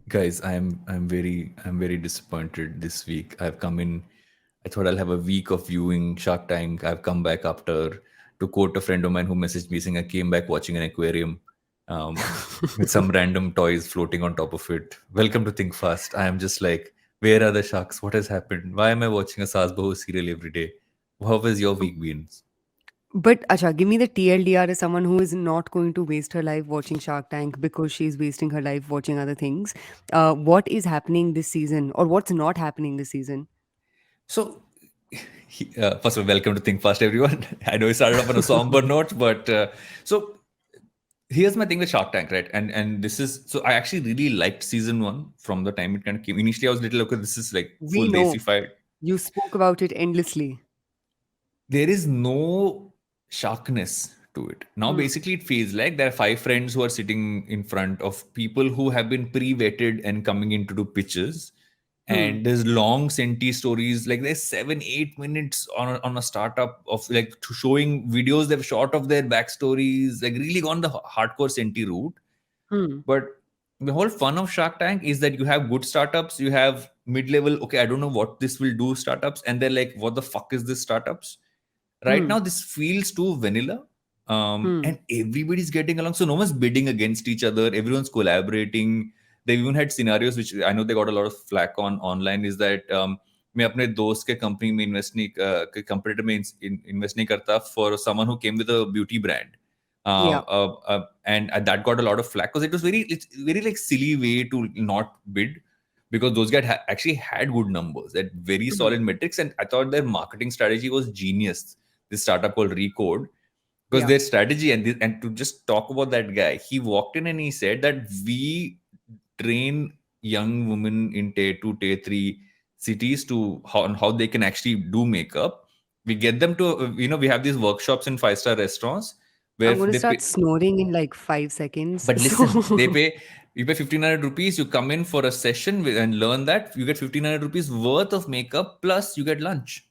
Guys, I'm very disappointed this week. I've come in. I thought I'll have a week of viewing Shark Tank. I've come back after, to quote a friend of mine who messaged me saying, I came back watching an aquarium with some random toys floating on top of it. Welcome to Think Fast. I am just like, where are the sharks? What has happened? Why am I watching a Saas Bahu serial every day? How has your week been? But Acha, give me the TLDR as someone who is not going to waste her life watching Shark Tank because she's wasting her life watching other things. What is happening this season, or what's not happening this season? So, first of all, welcome to Think Fast, everyone. I know we started off on a somber note, but so here's my thing with Shark Tank, right? And this is, so I actually really liked season one from the time it kind of came. Initially, I was a little, okay, this is like We full know desified. you spoke about it endlessly. There is no sharkness to it. Now, Hmm. basically, it feels like there are five friends who are sitting in front of people who have been pre-vetted and coming in to do pitches. Hmm. And there's long senti stories, like there's 7-8 minutes on a startup of like showing videos they've shot of their backstories, like really gone the hardcore senti route. Hmm. But the whole fun of Shark Tank is that you have good startups, you have mid-level, okay, I don't know what this will do startups, and they're like, what the fuck is this startups? Right Hmm. now, this feels too vanilla. Hmm. And everybody's getting along. So no one's bidding against each other. Everyone's collaborating. They've even had scenarios which I know they got a lot of flack on online. Is that मैं अपने दोस्त के company में invest नहीं company में invest नहीं करता for someone who came with a beauty brand. Yeah. And that got a lot of flack because it's very like silly way to not bid, because those guys actually had good numbers, that very Hmm. solid metrics, and I thought their marketing strategy was genius. This startup called Recode, because Yeah. their strategy and to just talk about that guy, he walked in and he said that we train young women in tier 2 tier 3 cities to how they can actually do makeup. We get them to we have these workshops in 5-star restaurants where I'm going to they start pay, snoring in like 5 seconds. but listen, you pay 1,500 rupees, you come in for a session and learn that. You get 1,500 rupees worth of makeup plus you get lunch.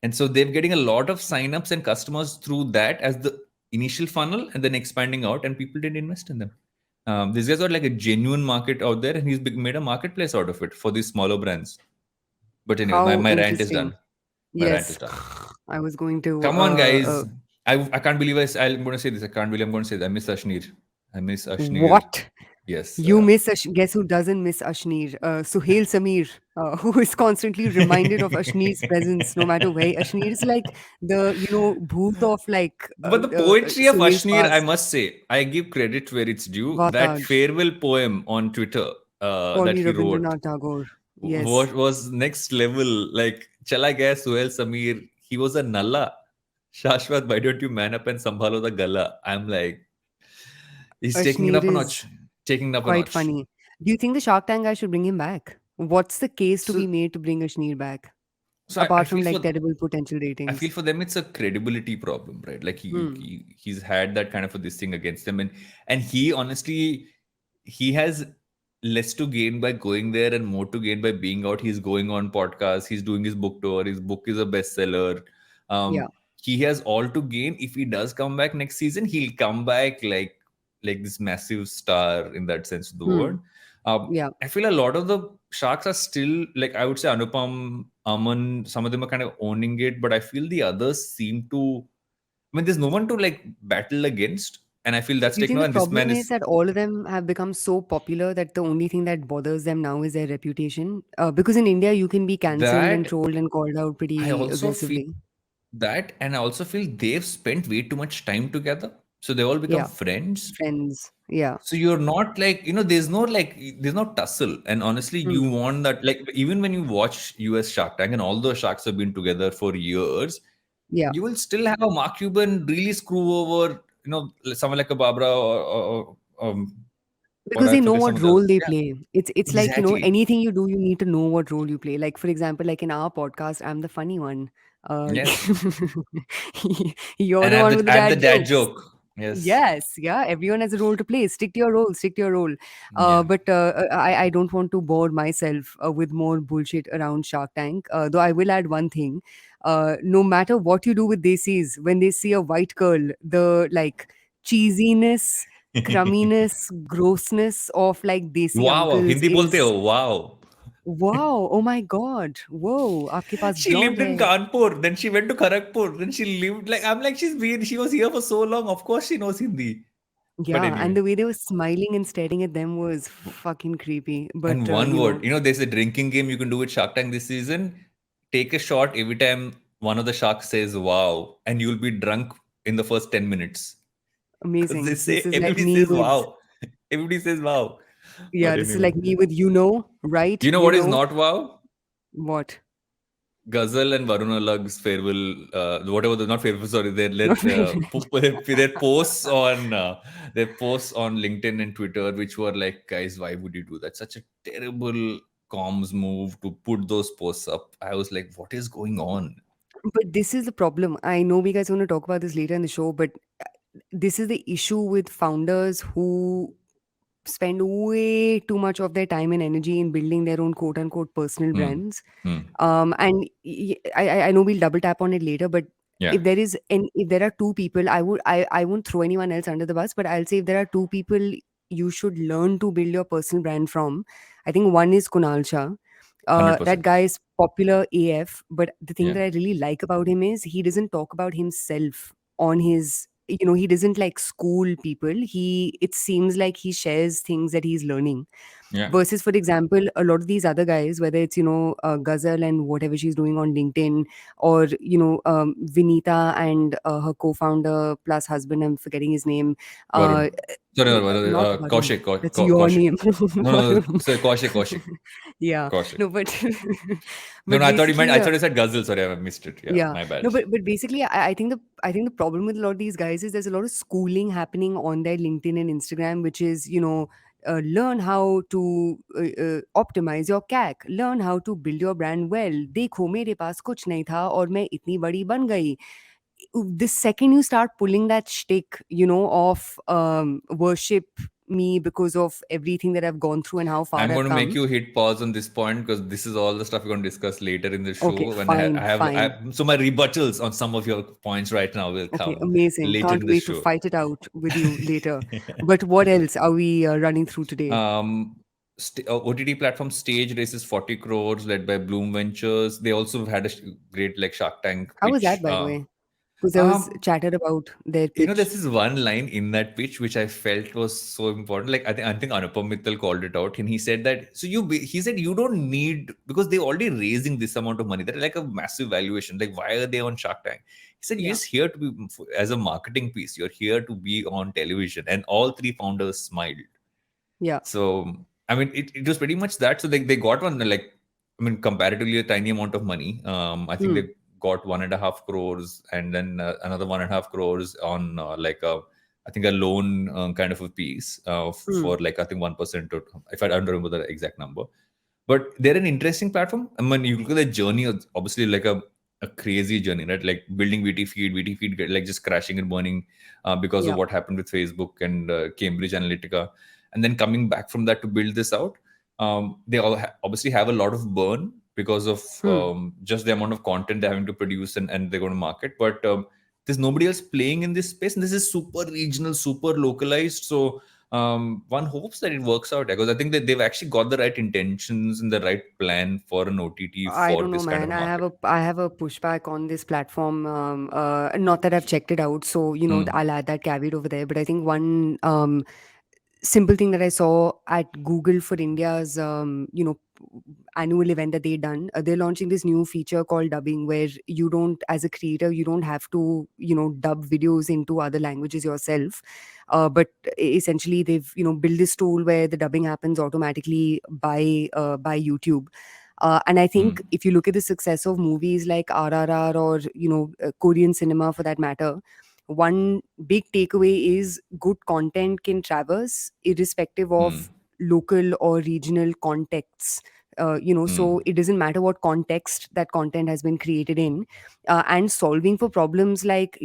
And so they're getting a lot of signups and customers through that as the initial funnel, and then expanding out, and people did invest in them. These guys got like a genuine market out there, and he's made a marketplace out of it for these smaller brands. But anyway, my, How my rant is interesting. done. My rant is Yes. done. I was going to. Come on, guys. I can't believe I'm going to say this. I can't believe I'm going to say that. I miss Ashneer. I miss Ashneer. What? Yes. You miss guess who doesn't miss Ashneer? Suhail Sameer, who is constantly reminded of Ashneer's presence no matter where. Ashneer is like the bhoot of like But the poetry of Suhail's Ashneer, I past. must say, I give credit where it's due. That Vataj, farewell poem on Twitter that Pony he wrote Rabindranath Tagore. Yes, was next level. Like, Chala gaya Suhail Sameer, he was a nalla. Shashwat, why don't you man up and sambhalo the gala? I'm like, he's taking it Ashneer up a is notch. Taking it up a quite notch. funny. Do you think the Shark Tank guy should bring him back? What's the case to So, be made to bring Ashneer back? so I Apart from feel like for terrible potential I feel ratings. for them it's a credibility problem, right? Like Hmm. he's had that kind of a this thing against him, and he honestly he has less to gain by going there and more to gain by being out. He's going on podcasts, he's doing his book tour, his book is a bestseller. Yeah. He has all to gain. If he does come back next season, he'll come back like this massive star in that sense of the Hmm. word. Yeah. I feel a lot of the sharks are still, like, I would say Anupam, Aman, some of them are kind of owning it, but I feel the others seem to. I mean, there's no one to like battle against, and I feel that's Do you taken think over. the And this man problem is is that all of them have become so popular that the only thing that bothers them now is their reputation? Because in India, you can be cancelled and that. trolled and called out I pretty also feel aggressively. that, and I also feel they've spent way too much time together, so they all become Yeah, friends. friends. Yeah. So you're not like, there's no tussle. And honestly, you Hmm. want that, like, even when you watch US Shark Tank and all those sharks have been together for years, Yeah. you will still have a Mark Cuban really screw over, someone like a Barbara or what Because I they know forget some what of the others. role they Yeah, play. It's like, exactly. anything you do, you need to know what role you play. Like, for example, like in our podcast, I'm the funny one. Uh, Yes. you're And the one with the I have the dad dad jokes. joke. Yes. Yes, yeah, everyone has a role to play. Stick to your role, stick to your role. Yeah. But I don't want to bore myself with more bullshit around Shark Tank. Though I will add one thing. No matter what you do with desis, when they see a white girl, the like cheesiness, crumminess, grossness of like desi Wow, uncles Hindi bolte is ho. Wow. wow. Oh my god. Whoa, आपके पास She blonde lived in hair. Kanpur, then she went to Kharagpur, then she lived like I'm like she was here for so long. Of course she knows Hindi. But Yeah, and anyway, the way they were smiling and staring at them was fucking creepy. But and one word, there's a drinking game you can do with Shark Tank this season. Take a shot every time one of the sharks says "wow," and you'll be drunk in the first 10 minutes because they amazing. say This is like everybody me says with "wow," everybody says "wow." yeah, But this is anyway, like me with you know, right? you know You what is know not "wow"? what? Ghazal and Varun Alagh's farewell, whatever the not farewell, sorry, Not very their posts on LinkedIn and Twitter, which were like, guys, why would you do that? Such a terrible comms move to put those posts up. I was like, what is going on? But this is the problem. I know we guys want to talk about this later in the show, but this is the issue with founders who spend way too much of their time and energy in building their own quote unquote personal Hmm. brands. Hmm. I know we'll double tap on it later, but Yeah. if there are two people, I won't throw anyone else under the bus, but I'll say if there are two people you should learn to build your personal brand from, I think one is Kunal Shah. That 100%. guy is popular AF, but the thing Yeah. that I really like about him is he doesn't talk about himself on his he doesn't like school people. It seems like he shares things that he's learning Yeah. versus for example a lot of these other guys, whether it's Ghazal and whatever she's doing on LinkedIn, or Vinita and her co-founder plus husband, I'm forgetting his name. uh Varun. Sorry, no, Not Varun, Kaushik. that's your Kaushik. name. No, no, Varun. sorry, Kaushik. Yeah, Kaushik. no, but No, but no, basically I thought you said Ghazal. Sorry, I missed it. Yeah, yeah, my bad. no, but basically, I think the problem with a lot of these guys is there's a lot of schooling happening on their LinkedIn and Instagram, which is learn how to optimize your CAC, learn how to build your brand well. देखो मेरे पास कुछ नहीं था और मैं इतनी बड़ी बन गई. The second you start pulling that shtick, of worship me because of everything that I've gone through and how far I'm going I've to make come. you hit pause on this point because this is all the stuff we're going to discuss later in the Okay, show. When fine, fine. so my rebuttals on some of your points right now will Okay, come amazing. later Can't in the wait to show. fight it out with you later. But what else are we running through today? um, OTT platform Stage raises 40 crores, led by Blume Ventures. They also had a great like Shark Tank How was that, pitch. by the way? Because there was Um, chatter about their This pitch. is one line in that pitch which I felt was so important. Like I think Anupam Mittal called it out, and he said that. He said you don't need because they're already raising this amount of money. They're like a massive valuation. Like why are they on Shark Tank? He said you're Yeah, just here to be as a marketing piece. You're here to be on television, and all three founders smiled. yeah. So I mean, it was pretty much that. So they got one like I mean, comparatively a tiny amount of money. I think Hmm, they got 1.5 crores, and then another 1.5 crores on like a I think a loan kind of a piece hmm. for like I think 1% or if I don't remember the exact number. But they're an interesting platform. I mean, you look at the journey, obviously like a crazy journey, right? Like building VT feed like just crashing and burning because of Yeah. what happened with Facebook and Cambridge Analytica, and then coming back from that to build this out. They all obviously have a lot of burn because of Hmm. just the amount of content they're having to produce and they're going to market. But there's nobody else playing in this space, and this is super regional, super localized. So one hopes that it works out because I think that they've actually got the right intentions and the right plan for an OTT I for don't know, this kind of man. a market. I have a pushback on this platform. Not that I've checked it out, so Mm, I'll add that caveat over there. But I think one simple thing that I saw at Google for India's annual event that they done, they're launching this new feature called dubbing, where you don't, as a creator, you don't have to dub videos into other languages yourself, but essentially they've built this tool where the dubbing happens automatically by YouTube. And I think mm, if you look at the success of movies like RRR or Korean cinema for that matter, one big takeaway is good content can traverse irrespective of mm. local or regional contexts. So Mm. it doesn't matter what context that content has been created in. And solving for problems like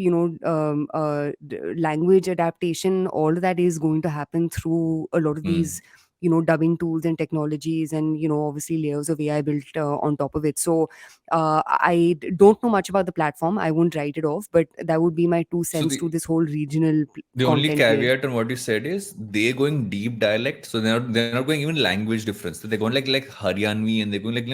language adaptation, all of that is going to happen through a lot of Mm. these dubbing tools and technologies, and obviously layers of AI built on top of it. So don't know much about the platform. I won't write it off, but that would be my two So cents to the this whole regional the only content play. caveat on what you said is they're going deep dialect, so they're not going even language difference. So they're going like Haryanvi, and they're going like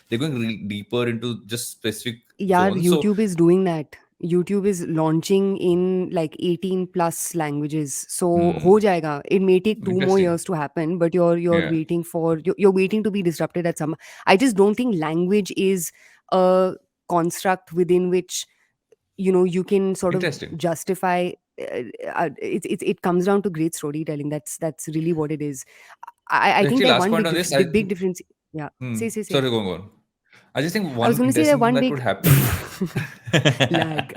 they're going deeper into just specific Yeah, zones. So YouTube is doing that. YouTube is launching in like 18 plus languages. So ho hmm, jayega. It may take 2 more years interesting. to happen, but you're Yeah, waiting for you're waiting to be disrupted at some. I just don't think language is a construct within which you can sort of interesting. justify. It comes down to great storytelling. That's really what it is. I think Actually, that last one point on this, I big think. difference. Yeah, say. Sorry, going on. I just think I was one going to say that interesting thing one that could big happen. lag.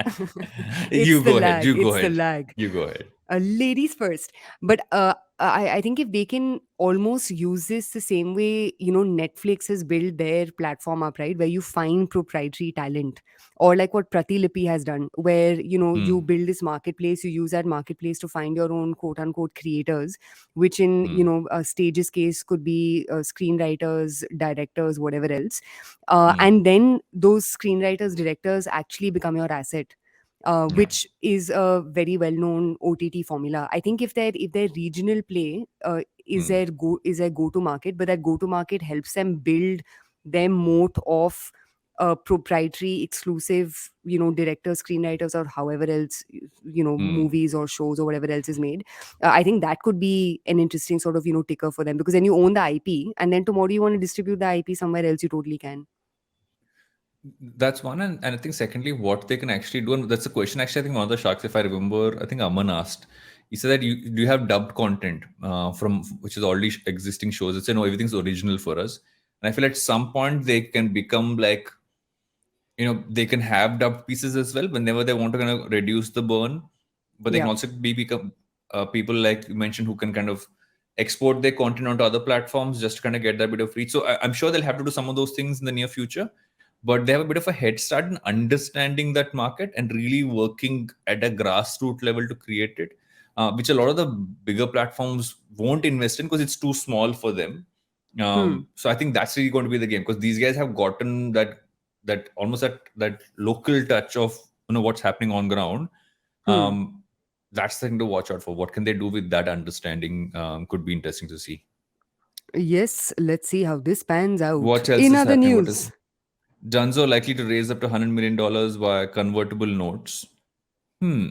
It's You the go ahead. lag. You go It's the ahead. lag. You go ahead. Ladies first. But I think if they can almost use this the same way, Netflix has built their platform up, right? Where you find proprietary talent, or like what Pratilipy has done, where, you Hmm. build this marketplace, you use that marketplace to find your own quote unquote creators, which in, Hmm. Stage's case could be screenwriters, directors, whatever else. Hmm. And then those screenwriters, directors actually become your asset, Yeah. which is a very well known OTT formula. I think if their regional play Hmm. is their go to market, but that go to market helps them build their moat of proprietary, exclusive, directors, screenwriters, or however else, Hmm. movies or shows or whatever else is made. I think that could be an interesting sort of ticker for them, because then you own the IP, and then tomorrow you want to distribute the IP somewhere else, you totally can. That's one, and I think secondly, what they can actually do, and that's a question actually. I think one of the sharks, if I remember, I think Aman asked. He said that you do you have dubbed content from which is already existing shows. It's no, everything's original for us, and I feel at some point they can become like they can have dubbed pieces as well whenever they want to kind of reduce the burn, but they can Yeah. also become people like you mentioned who can kind of export their content onto other platforms just to kind of get that bit of reach. So I'm sure they'll have to do some of those things in the near future, but they have a bit of a head start in understanding that market and really working at a grassroots level to create it, which a lot of the bigger platforms won't invest in because it's too small for them. Hmm. So I think that's really going to be the game because these guys have gotten that almost that local touch of what's happening on ground. Hmm. um that's the thing to watch out for. What can they do with that understanding? Could be interesting to see. Yes, let's see how this pans out. What else In is other happening? What news, is Dunzo likely to raise up to $100 million via convertible notes? Hmm.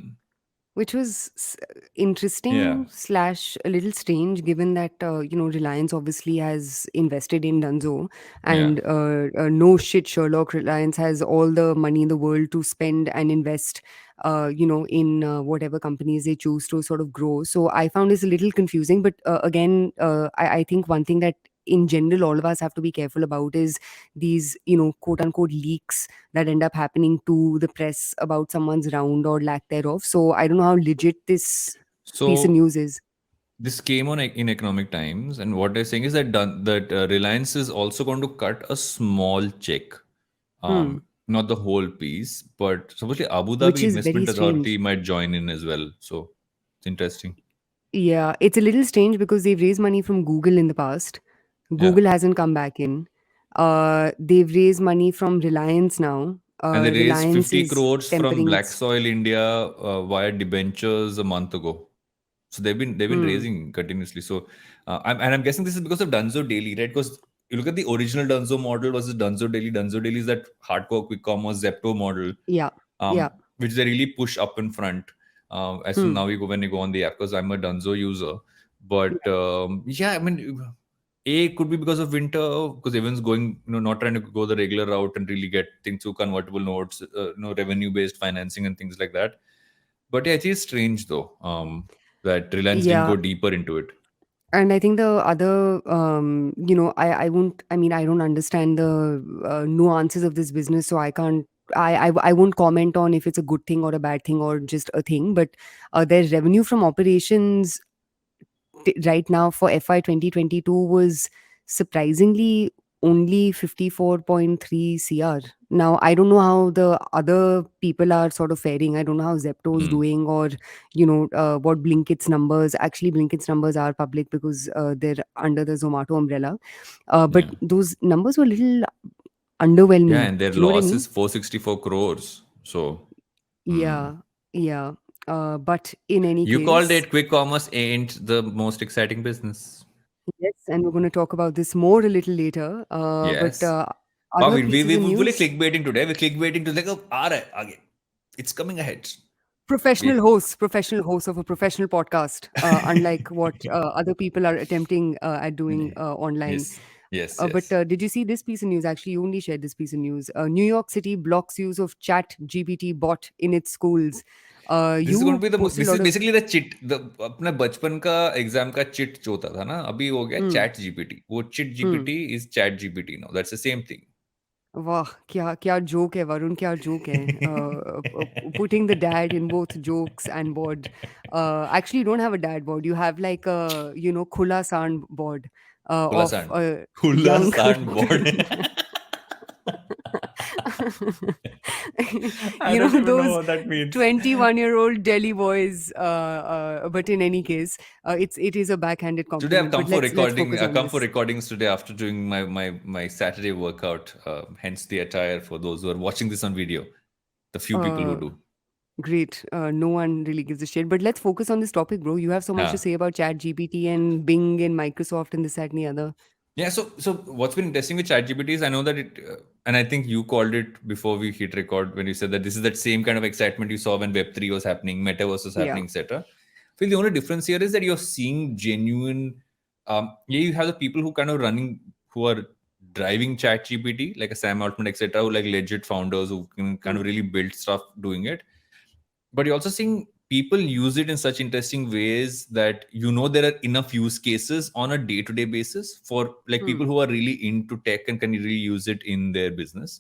which was Yeah. interesting slash a little strange, given that Reliance obviously has invested in Dunzo, Yeah. and no shit, Sherlock, Reliance has all the money in the world to spend and invest, in whatever companies they choose to sort of grow. So I found this a little confusing, but again, I think one thing that in general all of us have to be careful about is these quote unquote leaks that end up happening to the press about someone's round or lack thereof. So I don't know how legit this piece of So news is. this came on in Economic Times, and what they're saying is that Reliance is also going to cut a small check, Hmm. not the whole piece, but supposedly Abu Which Dhabi is very Investment Authority strange. might join in as well. So it's interesting. Yeah, it's a little strange because they've raised money from Google in the past. Yeah, Google hasn't come back in. They've raised money from Reliance now. and they raised Reliance 50 is crores from tempering Black its. Soil India via debentures a month ago. So they've been Hmm. raising continuously. So I'm guessing this is because of Dunzo Daily, right? Because you look at the original Dunzo model versus Dunzo Daily. Dunzo Daily is that hardcore quick commerce Zepto model, Yeah. Yeah. which they really push up in front. As soon Hmm. now you go when you go on the app, because I'm a Dunzo user. But yeah, I mean, it could be because of winter, because everyone's going, not trying to go the regular route and really get things through convertible notes, revenue based financing and things like that. But yeah, it is strange though, that Reliance didn't Yeah. go deeper into it. And I think the other, I won't, I mean, I don't understand the nuances of this business, so I can't, I won't comment on if it's a good thing or a bad thing or just a thing, but their revenue from operations right now for FY 2022 was surprisingly only 54.3 cr. Now I don't know how the other people are sort of faring. I don't know how Zepto's Hmm. doing, or what Blinkit's numbers. Actually, Blinkit's numbers are public because they're under the Zomato umbrella. But Yeah. those numbers were a little Yeah, underwhelming. and their You know what I loss mean? is 464 crores. So, hmm. Yeah, yeah. But in any You called case, it quick commerce ain't the most exciting business. yes, and we're going to talk about this more a little later. But Yes. Wow, other pieces of we're fully news. clickbaiting today. We're clickbaiting to like, oh, again. It's coming ahead. We, Professional hosts of a professional podcast, unlike what other people are attempting at doing online. yes, yes, But yes. did you see this piece of news? Actually, you only shared this piece of news. New York City blocks use of Chat GPT bot in its schools. This is going to You be the posted a this is lot of. basically the chit the अपना बचपन का exam का chit जो होता था ना अभी हो गया Hmm, चैट जीपीटी वो chit hmm. GPT is chat GPT now that's the same वाह! क्या क्या जोक है वरुण, क्या जोक है। Putting the dad in both jokes and board. Actually, you don't have a dad board. You have like a, खुला सांड board of खुलासान a young खुलासान board I don't even know those what that means. 21-year-old Delhi boys. But in any case, it is a backhanded Today I've compliment. come But for let's recording. focus I've on come for this. recordings today after doing my Saturday workout. Hence the attire for those who are watching this on video. The few people who Uh, do. Great. No one really gives a shit. But let's focus on this topic, bro. You have so much to Yeah. say about Chat GPT and Bing and Microsoft and this, that, and the other. Yeah, so what's been interesting with ChatGPT is I know that and I think you called it before we hit record when you said that this is that same kind of excitement you saw when Web3 was happening, Metaverse was Yeah. happening, etc. I feel the only difference here is that you're seeing genuine, yeah, you have the people who kind of running, who are driving ChatGPT, like a Sam Altman, etc., who like legit founders who can kind Hmm. of really build stuff doing it, but you're also seeing people use it in such interesting ways that there are enough use cases on a day-to-day basis for like Hmm. people who are really into tech and can really use it in their business.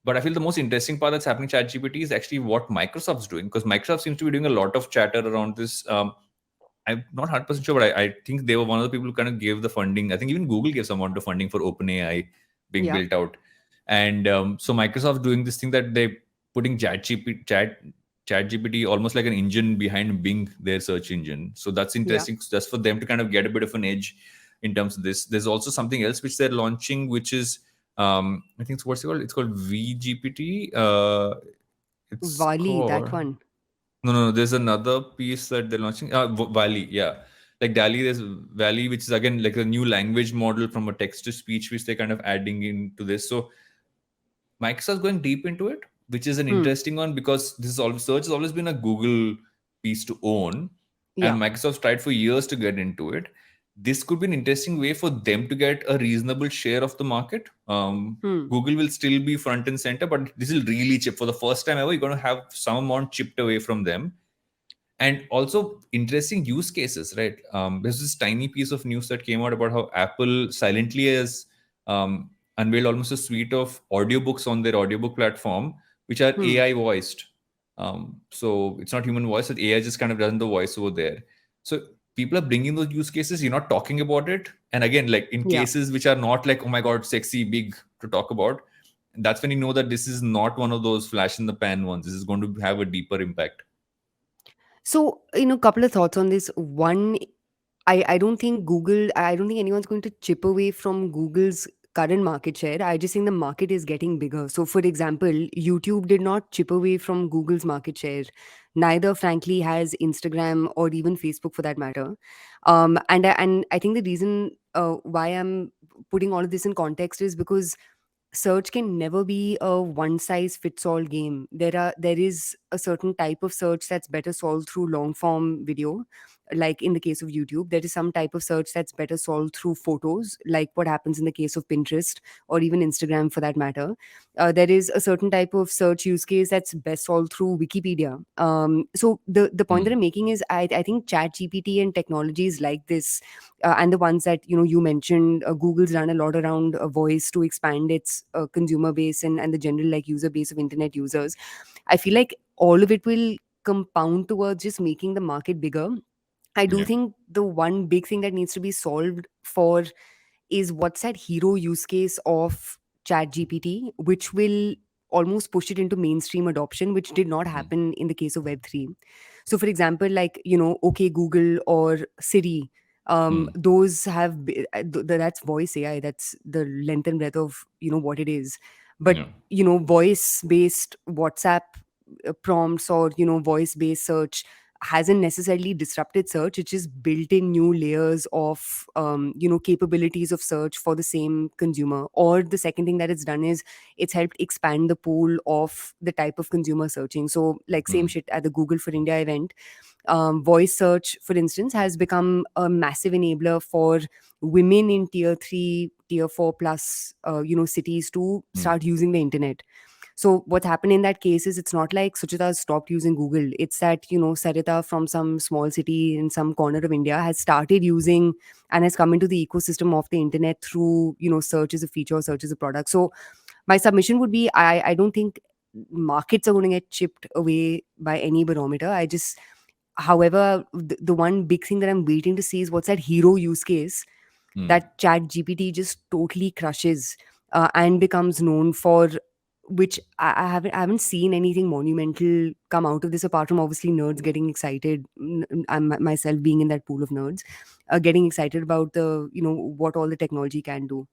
But I feel the most interesting part that's happening in ChatGPT is actually what Microsoft's doing, because Microsoft seems to be doing a lot of chatter around this. I'm not 100% sure, but I think they were one of the people who kind of gave the funding. I think even Google gave some amount of funding for OpenAI being Yeah. built out. And so Microsoft doing this thing that they putting ChatGPT almost like an engine behind Bing, their search engine. So that's Yeah. interesting. So that's for them to kind of get a bit of an edge in terms of this. There's also something else which they're launching, which is I think it's what's it called? It's called VGPT. It's Vali, that called one. no. There's another piece that they're launching. Valley, yeah. Like Dali, there's Valley, which is again like a new language model from a text to speech, which they're kind of adding into this. So Microsoft's going deep into it, which is an Hmm. interesting one because this is always search has always been a Google piece to own, Yeah. and Microsoft's tried for years to get into it. This could be an interesting way for them to get a reasonable share of the market. Hmm. Google will still be front and center, but this will really chip for the first time ever. You're going to have some amount chipped away from them, and also interesting use cases, right? There's this tiny piece of news that came out about how Apple silently has unveiled almost a suite of audiobooks on their audiobook platform, which are Hmm. AI voiced. So it's not human voice, but AI just kind of does the voice over there. So people are bringing those use cases. You're not talking about it, and again, like in Yeah. cases which are not like, oh my god, sexy, big to talk about. That's when you know that this is not one of those flash in the pan ones. This is going to have a deeper impact. So, couple of thoughts on this. One, I don't think anyone's going to chip away from Google's current market share. I just think the market is getting bigger. So, for example, YouTube did not chip away from Google's market share. Neither, frankly, has Instagram or even Facebook for that matter. And I think the reason why I'm putting all of this in context is because search can never be a one size fits all game. There is a certain type of search that's better solved through long form video, like in the case of YouTube. There is some type of search that's better solved through photos, like what happens in the case of Pinterest or even Instagram for that matter. There is a certain type of search use case that's best solved through Wikipedia. So the point that I'm Hmm. making is I think Chat GPT and technologies like this, and the ones that you mentioned, Google's done a lot around voice to expand its consumer base and the general like user base of internet users. I feel like all of it will compound towards just making the market bigger. I do Yeah. think the one big thing that needs to be solved for is what's that hero use case of chat gpt, which will almost push it into mainstream adoption, which did not Mm, happen in the case of web3. So for example, like, okay Google or Siri, mm, those that's voice AI, that's the length and breadth of what it is. But yeah. voice based WhatsApp prompts, or voice based search hasn't necessarily disrupted search. It just built in new layers of capabilities of search for the same consumer. Or the second thing that it's done is it's helped expand the pool of the type of consumer searching. So like same Mm, shit at the Google for India event, voice search, for instance, has become a massive enabler for women in tier 3, tier 4 plus cities to mm, start using the internet. So what happened in that case is, it's not like Suchita stopped using Google. It's that, Sarita from some small city in some corner of India has started using and has come into the ecosystem of the internet through, search as a feature, search as a product. So my submission would be, I don't think markets are going to get chipped away by any barometer. However, the one big thing that I'm waiting to see is what's that hero use case mm. that chat gpt just totally crushes, and becomes known for, which I haven't seen anything monumental come out of this, apart from obviously nerds getting excited. I'm myself being in that pool of nerds, getting excited about the what all the technology can do.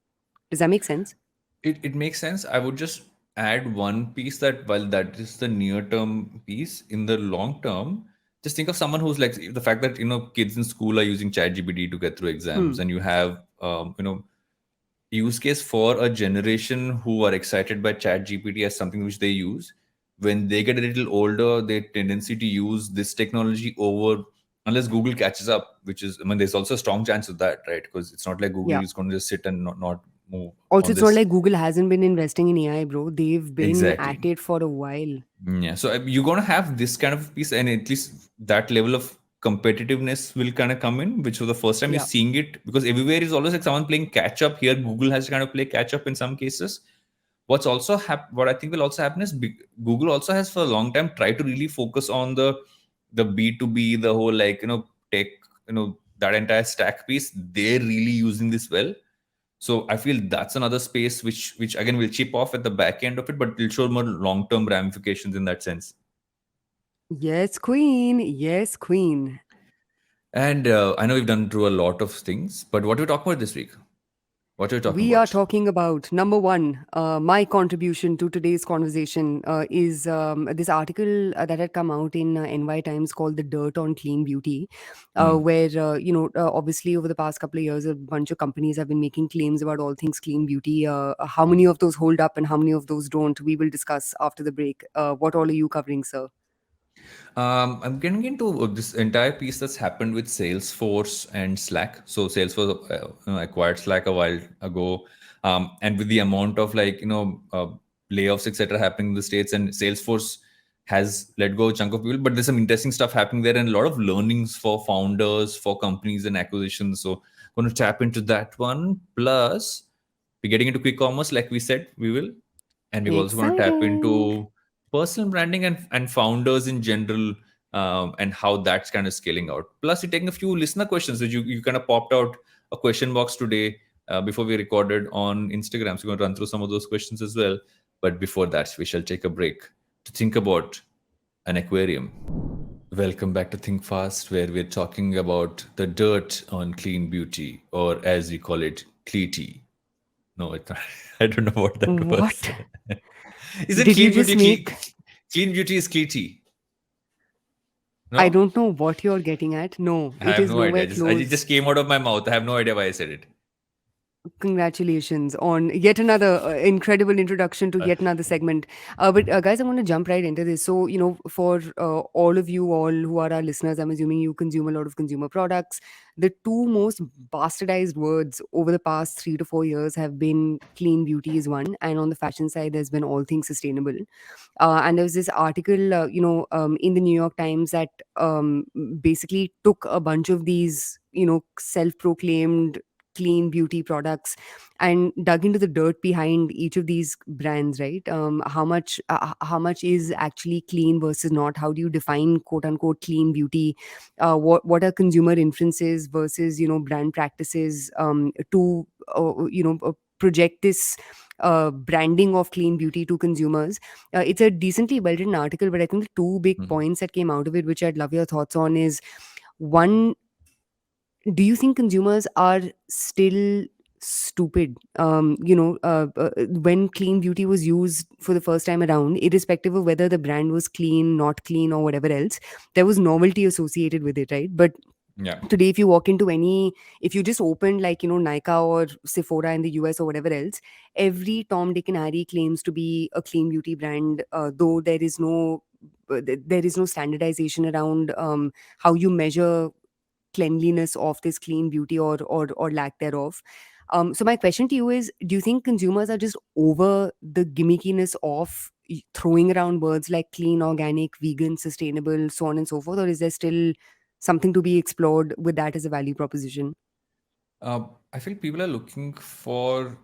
Does that make sense? It makes sense. I would just add one piece, that while that is the near term piece, in the long term, just think of someone who's like the fact that kids in school are using ChatGPT to get through exams, Hmm. and you have use case for a generation who are excited by ChatGPT as something which they use. When they get a little older, their tendency to use this technology over, unless Google catches up, which is, I mean, there's also a strong chance of that, right? Because it's not like Google Yeah. is going to just sit and not move Also, on it's not this. like Google hasn't been investing in AI, bro. They've been at Exactly. it for a while. Yeah. So you're going to have this kind of piece, and at least that level of competitiveness will kind of come in, which for the first time you're Yeah. seeing it, because everywhere is always like someone playing catch up. Here, Google has to kind of play catch up in some cases. What I think will also happen is Google also has for a long time tried to really focus on the B2B, the whole like tech, that entire stack piece. They're really using this well. So I feel that's another space which again will chip off at the back end of it, but will show more long term ramifications in that sense. Yes, queen. Yes, queen. And I know we've done through a lot of things, but what are we talking about this week? What are we talking We are about? talking about number one. My contribution to today's conversation is this article that had come out in NY Times called "The Dirt on Clean Beauty," Hmm. where obviously over the past couple of years, a bunch of companies have been making claims about all things clean beauty. How many of those hold up and how many of those don't? We will discuss after the break. What all are you covering, sir? I'm getting into this entire piece that's happened with Salesforce and Slack. So Salesforce acquired Slack a while ago, and with the amount of like layoffs etc. happening in the states, and Salesforce has let go a chunk of people. But there's some interesting stuff happening there, and a lot of learnings for founders, for companies, and acquisitions. So going to tap into that one. Plus, we're getting into quick commerce, like we said we will, and we're also going to tap Exciting. into personal branding and founders in general, and how that's kind of scaling out. Plus, you're taking a few listener questions that you kind of popped out a question box today before we recorded on Instagram. So we're going to run through some of those questions as well. But before that, we shall take a break to think about an aquarium. Welcome back to Think Fast, where we're talking about the dirt on clean beauty, or as we call it, cleety. No, it's not. I don't know what that was. What Is it did you clean just beauty? make? Clean beauty is cleety. I No, don't know what you're getting at. No, I it have is no idea. nowhere It just close. came out of my mouth. I have no idea why I said it. Congratulations on yet another incredible introduction to yet another segment. But guys, I want to jump right into this. So, for all of you all who are our listeners, I'm assuming you consume a lot of consumer products. The two most bastardized words over the past 3 to 4 years have been clean beauty is one, and on the fashion side, there's been all things sustainable. And there was this article, in the New York Times that basically took a bunch of these, self-proclaimed clean beauty products and dug into the dirt behind each of these brands, right? How much is actually clean versus not? How do you define quote unquote clean beauty? What are consumer inferences versus brand practices to project this branding of clean beauty to consumers? It's a decently well written article, but I think the two big Mhm. points that came out of it, which I'd love your thoughts on, is one, do you think consumers are still stupid? When clean beauty was used for the first time around, irrespective of whether the brand was clean, not clean, or whatever else, there was novelty associated with it, right? But Yeah. today, if you walk into if you just opened like Nika or Sephora in the US or whatever else, every Tom, Dick, and Harry claims to be a clean beauty brand, though there is no standardization around how you measure cleanliness of this clean beauty, or lack thereof. So my question to you is, do you think consumers are just over the gimmickiness of throwing around words like clean, organic, vegan, sustainable, so on and so forth, or is there still something to be explored with that as a value proposition? I feel people are looking for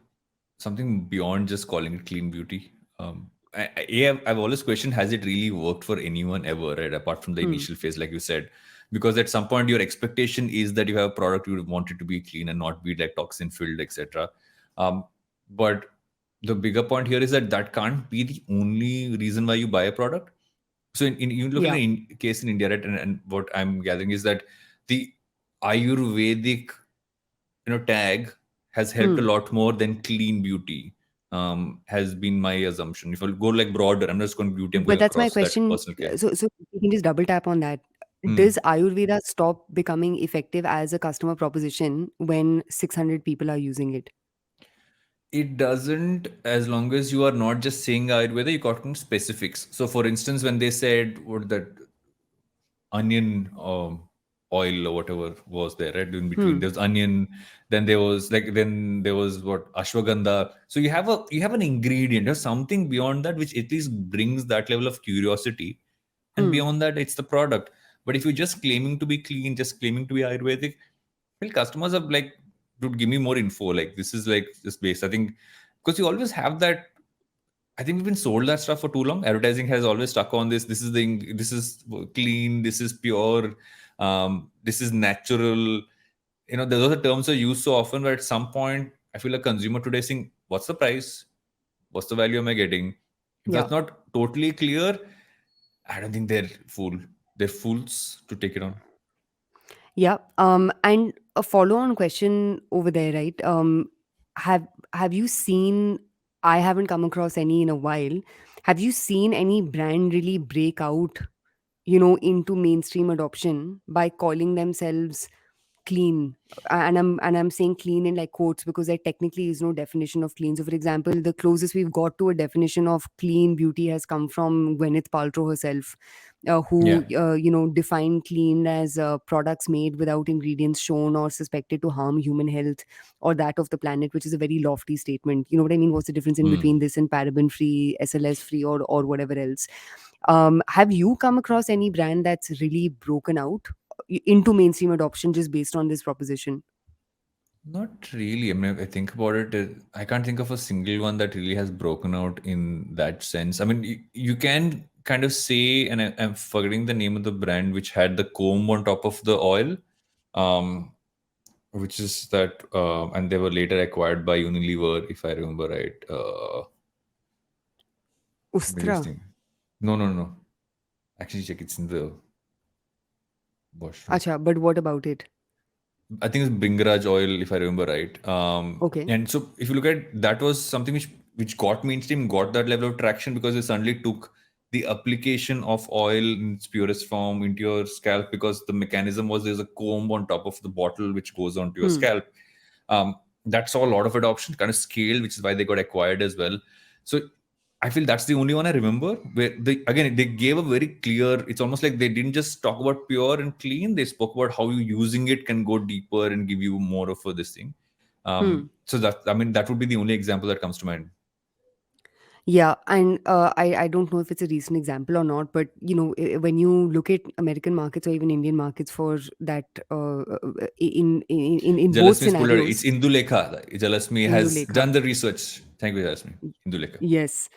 something beyond just calling it clean beauty. I've always questioned, has it really worked for anyone ever, right? Apart from the Hmm. initial phase, like you said, because at some point your expectation is that you have a product you want it to be clean and not be like toxin filled, etc. But the bigger point here is that that can't be the only reason why you buy a product. So you look at Yeah. the case in India, right? And what I'm gathering is that the Ayurvedic tag has helped a Hmm. lot more than clean beauty, has been my assumption. If I go like broader, I'm not just going beauty, I'm But going that's my across that question. personal care. So you can just double tap on that. Hmm. Does Ayurveda stop becoming effective as a customer proposition when 600 people are using it? It doesn't, as long as you are not just saying Ayurveda, you got in specifics. So for instance, when they said what that onion oil or whatever was there, right? In between Hmm. there's onion, then there was what, ashwagandha. So you have an ingredient or something beyond that which at least brings that level of curiosity, and Hmm. beyond that it's the product. But if you're just claiming to be clean, just claiming to be Ayurvedic, well, customers are like, dude, give me more info, like this is like just base, I think, because you always have that. I think we've been sold that stuff for too long. Advertising has always stuck on this. This is clean. This is pure. This is natural. Those are terms are used so often. But at some point, I feel a consumer today saying, "What's the price? What's the value am I getting?" If Yeah. that's not totally clear, I don't think they're fool. They're fools to take it on. Yeah. And a follow-on question over there, right? Have have you seen? I haven't come across any in a while. Have you seen any brand really break out, into mainstream adoption by calling themselves clean? And I'm saying clean in like quotes because there technically is no definition of clean. So for example, the closest we've got to a definition of clean beauty has come from Gwyneth Paltrow herself, Yeah. who defined clean as products made without ingredients shown or suspected to harm human health or that of the planet, which is a very lofty statement. You know what I mean? What's the difference in Hmm. between this and paraben free, SLS free, or whatever else? Have you come across any brand that's really broken out into mainstream adoption just based on this proposition? Not really. I mean, if I think about it, I can't think of a single one that really has broken out in that sense. I mean, you can kind of say, and I'm forgetting the name of the brand which had the comb on top of the oil, um, which is that, and they were later acquired by Unilever, if I remember right. Let me Ustra. just think. No, no, no. Actually, check. It's in the washroom. Acha, but what about it? I think it's Bringraj oil, if I remember right. Okay. And so if you look at that, was something which got mainstream, got that level of traction because they suddenly took the application of oil in its purest form into your scalp, because the mechanism was there's a comb on top of the bottle which goes onto your Hmm. scalp. Um, that saw a lot of adoption, kind of scaled, which is why they got acquired as well. So I feel that's the only one I remember where they gave a very clear. It's almost like they didn't just talk about pure and clean. They spoke about how you using it can go deeper and give you more of this thing. Hmm. So that, I mean, that would be the only example that comes to mind. Yeah, and I don't know if it's a recent example or not, but when you look at American markets or even Indian markets for that, in both Jalasmi's pulled out. It's scenarios, Indulekha. Jalasmi has Indulekha. done the research. Thank you, Jalasmi. Indulekha. Yes.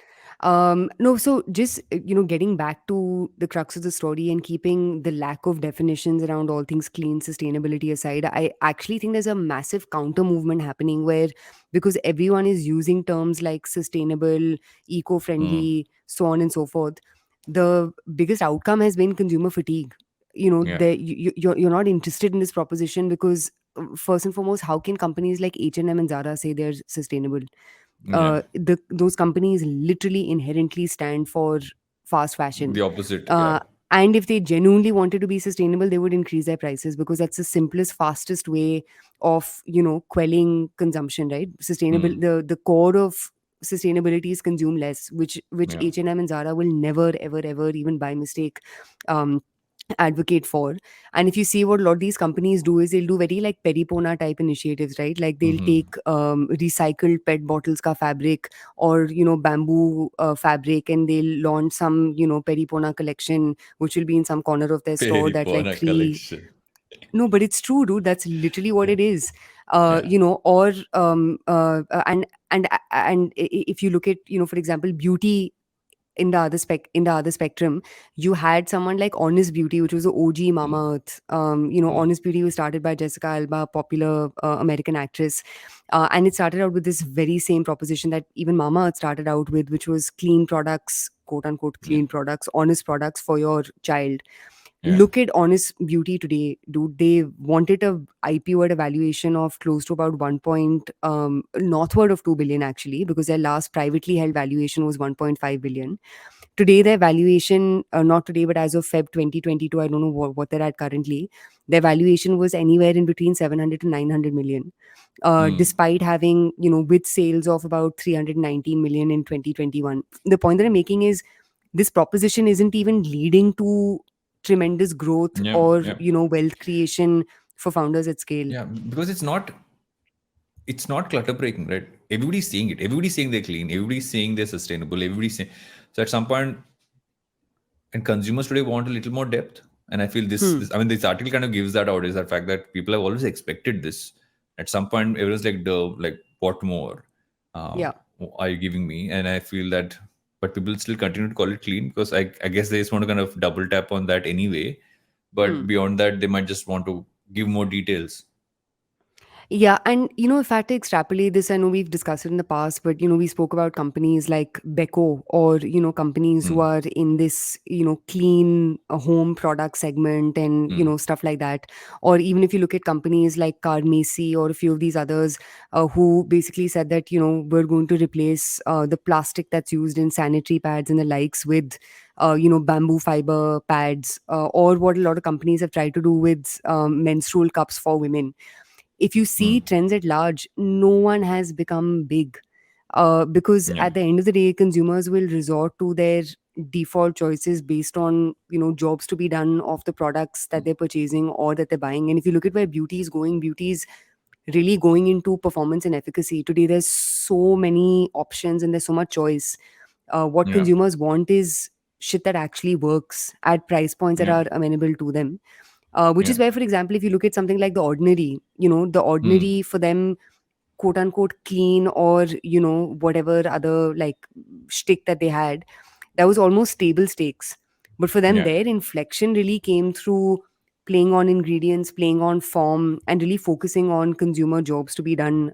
No, so just, getting back to the crux of the story and keeping the lack of definitions around all things clean sustainability aside, I actually think there's a massive counter movement happening where, because everyone is using terms like sustainable, eco Hmm. friendly, so on and so forth, the biggest outcome has been consumer fatigue. Yeah. You're not interested in this proposition because, first and foremost, how can companies like H&M and Zara say they're sustainable? Yeah. Those companies literally inherently stand for fast fashion. The opposite. Yeah. uh, and if they genuinely wanted to be sustainable, they would increase their prices, because that's the simplest, fastest way of quelling consumption, right? Sustainable, Hmm. the core of sustainability is consume less, which Yeah. H&M and Zara will never ever ever even by mistake um, advocate for. And if you see what a lot of these companies do is they'll do very like peripona type initiatives, right? Like they'll Hmm. take recycled pet bottles ka fabric, or bamboo fabric, and they'll launch some peripona collection, which will be in some corner of their store that like Peripona three. collection. No, but it's true, dude. That's literally what Yeah. it is. Yeah. Or if you look at, for example, beauty in the other spectrum, you had someone like Honest Beauty, which was the OG Hmm. MamaEarth. Hmm. Honest Beauty was started by Jessica Alba, popular American actress, and it started out with this very same proposition that even MamaEarth started out with, which was clean products, quote unquote Yeah. clean products, honest products for your child. Yeah. Look at Honest Beauty today, dude. They wanted a IPO at a valuation of close to about northward of 2 billion, actually, because their last privately held valuation was 1.5 billion. Today, their valuation, not today, but as of Feb 2022, I don't know what they're at currently, their valuation was anywhere in between 700 to 900 million, Hmm. despite having, with sales of about 319 million in 2021. The point that I'm making is this proposition isn't even leading to tremendous growth Yeah. or, Yeah. wealth creation for founders at scale. Yeah. Because it's not clutter breaking, right? Everybody's saying it. Everybody's saying they're clean. Everybody's saying they're sustainable. Everybody's saying, so at some point, and consumers today want a little more depth. And I feel Hmm. I mean, this article kind of gives that out, is the fact that people have always expected this. At some point, everyone's like, like, what more Yeah. are you giving me? And I feel that, but people still continue to call it clean because I guess they just want to kind of double tap on that anyway. Hmm. But beyond that, they might just want to give more details. Yeah, and if I had to extrapolate this, I know we've discussed it in the past, but we spoke about companies like Beko, or companies who Mm, are in this clean home product segment, and mm, stuff like that. Or even if you look at companies like Carmesi or a few of these others, who basically said that we're going to replace the plastic that's used in sanitary pads and the likes with bamboo fiber pads, or what a lot of companies have tried to do with menstrual cups for women. If you see mm. trends at large, no one has become big, because Yeah. at the end of the day, consumers will resort to their default choices based on jobs to be done of the products that they're purchasing or that they're buying. And if you look at where beauty is going, beauty is really going into performance and efficacy. Today there's so many options and there's so much choice. What Yeah. consumers want is shit that actually works at price points that Yeah. are amenable to them. Which Yeah. is where, for example, if you look at something like The Ordinary, The Mm, Ordinary for them, quote unquote, clean, or, whatever other like shtick that they had, that was almost table stakes. But for them, yeah. their inflection really came through playing on ingredients, playing on form, and really focusing on consumer jobs to be done,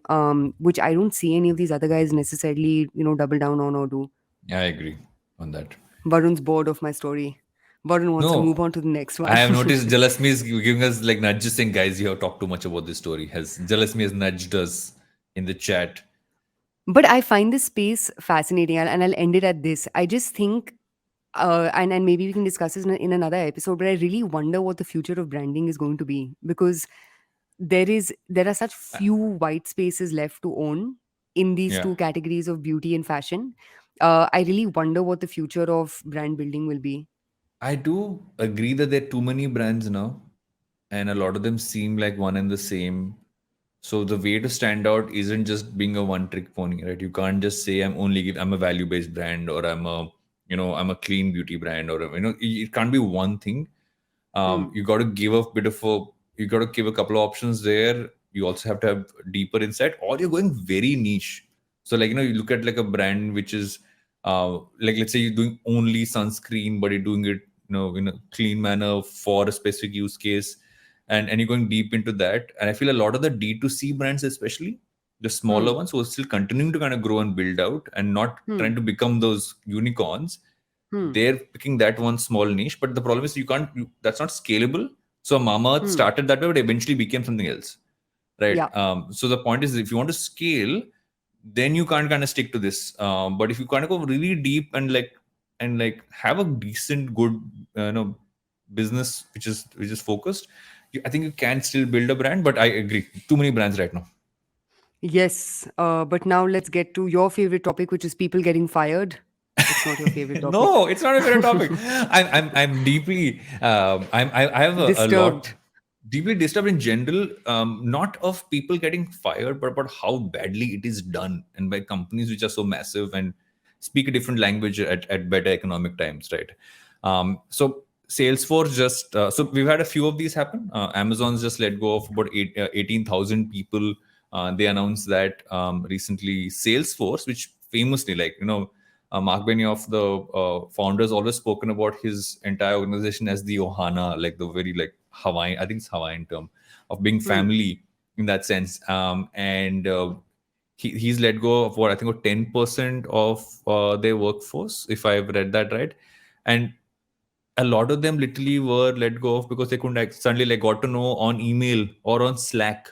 which I don't see any of these other guys necessarily, double down on or do. Yeah, I agree on that. Varun's bored of my story. Varun wants to move No, on to the next I one. have noticed Jalasmi is giving us like nudges saying, guys, you have talked too much about this story. Has Jalasmi has nudged us in the chat. But I find this space fascinating, and I'll end it at this. I just think, and maybe we can discuss this in another episode, but I really wonder what the future of branding is going to be, because there are such Uh, few white spaces left to own in these Yeah. two categories of beauty and fashion. I really wonder what the future of brand building will be. I do agree that there are too many brands now, and a lot of them seem like one and the same. So the way to stand out isn't just being a one trick pony, right? You can't just say I'm a value based brand, or I'm a clean beauty brand, or it can't be one thing. Hmm. You got to give a bit of a you got to give a couple of options there. You also have to have deeper insight, or you're going very niche. So like you look at like a brand which is like, let's say you're doing only sunscreen, but you're doing it in a clean manner for a specific use case, and you're going deep into that. And I feel a lot of the D2C brands, especially the smaller Hmm. ones who are still continuing to kind of grow and build out and not Hmm. trying to become those unicorns, Hmm. they're picking that one small niche. But the problem is that's not scalable. So Mamaearth Hmm. started that way, but eventually became something else, right? Yeah. So the point is, if you want to scale, then you can't kind of stick to this. But if you kind of go really deep and have a decent, good, business which is focused, I think you can still build a brand. But I agree, too many brands right now. Yes. But now let's get to your favorite topic, which is people getting fired. It's not your favorite topic. No, it's not a favorite topic. I'm deeply I have a lot Disturbed. deeply disturbed in general, not of people getting fired, but about how badly it is done, and by companies which are so massive and speak a different language at better economic times, right? So Salesforce just so we've had a few of these happen. Amazon's just let go of about 18,000 people. They announced that recently. Salesforce, which famously, Mark Benioff, the founders, always spoken about his entire organization as the Ohana, like the very like Hawaiian, I think it's Hawaiian term of being Hmm. family in that sense. And he's let go of what I think 10% of their workforce, if I've read that right. And a lot of them literally were let go of because they couldn't suddenly like got to know on email or on Slack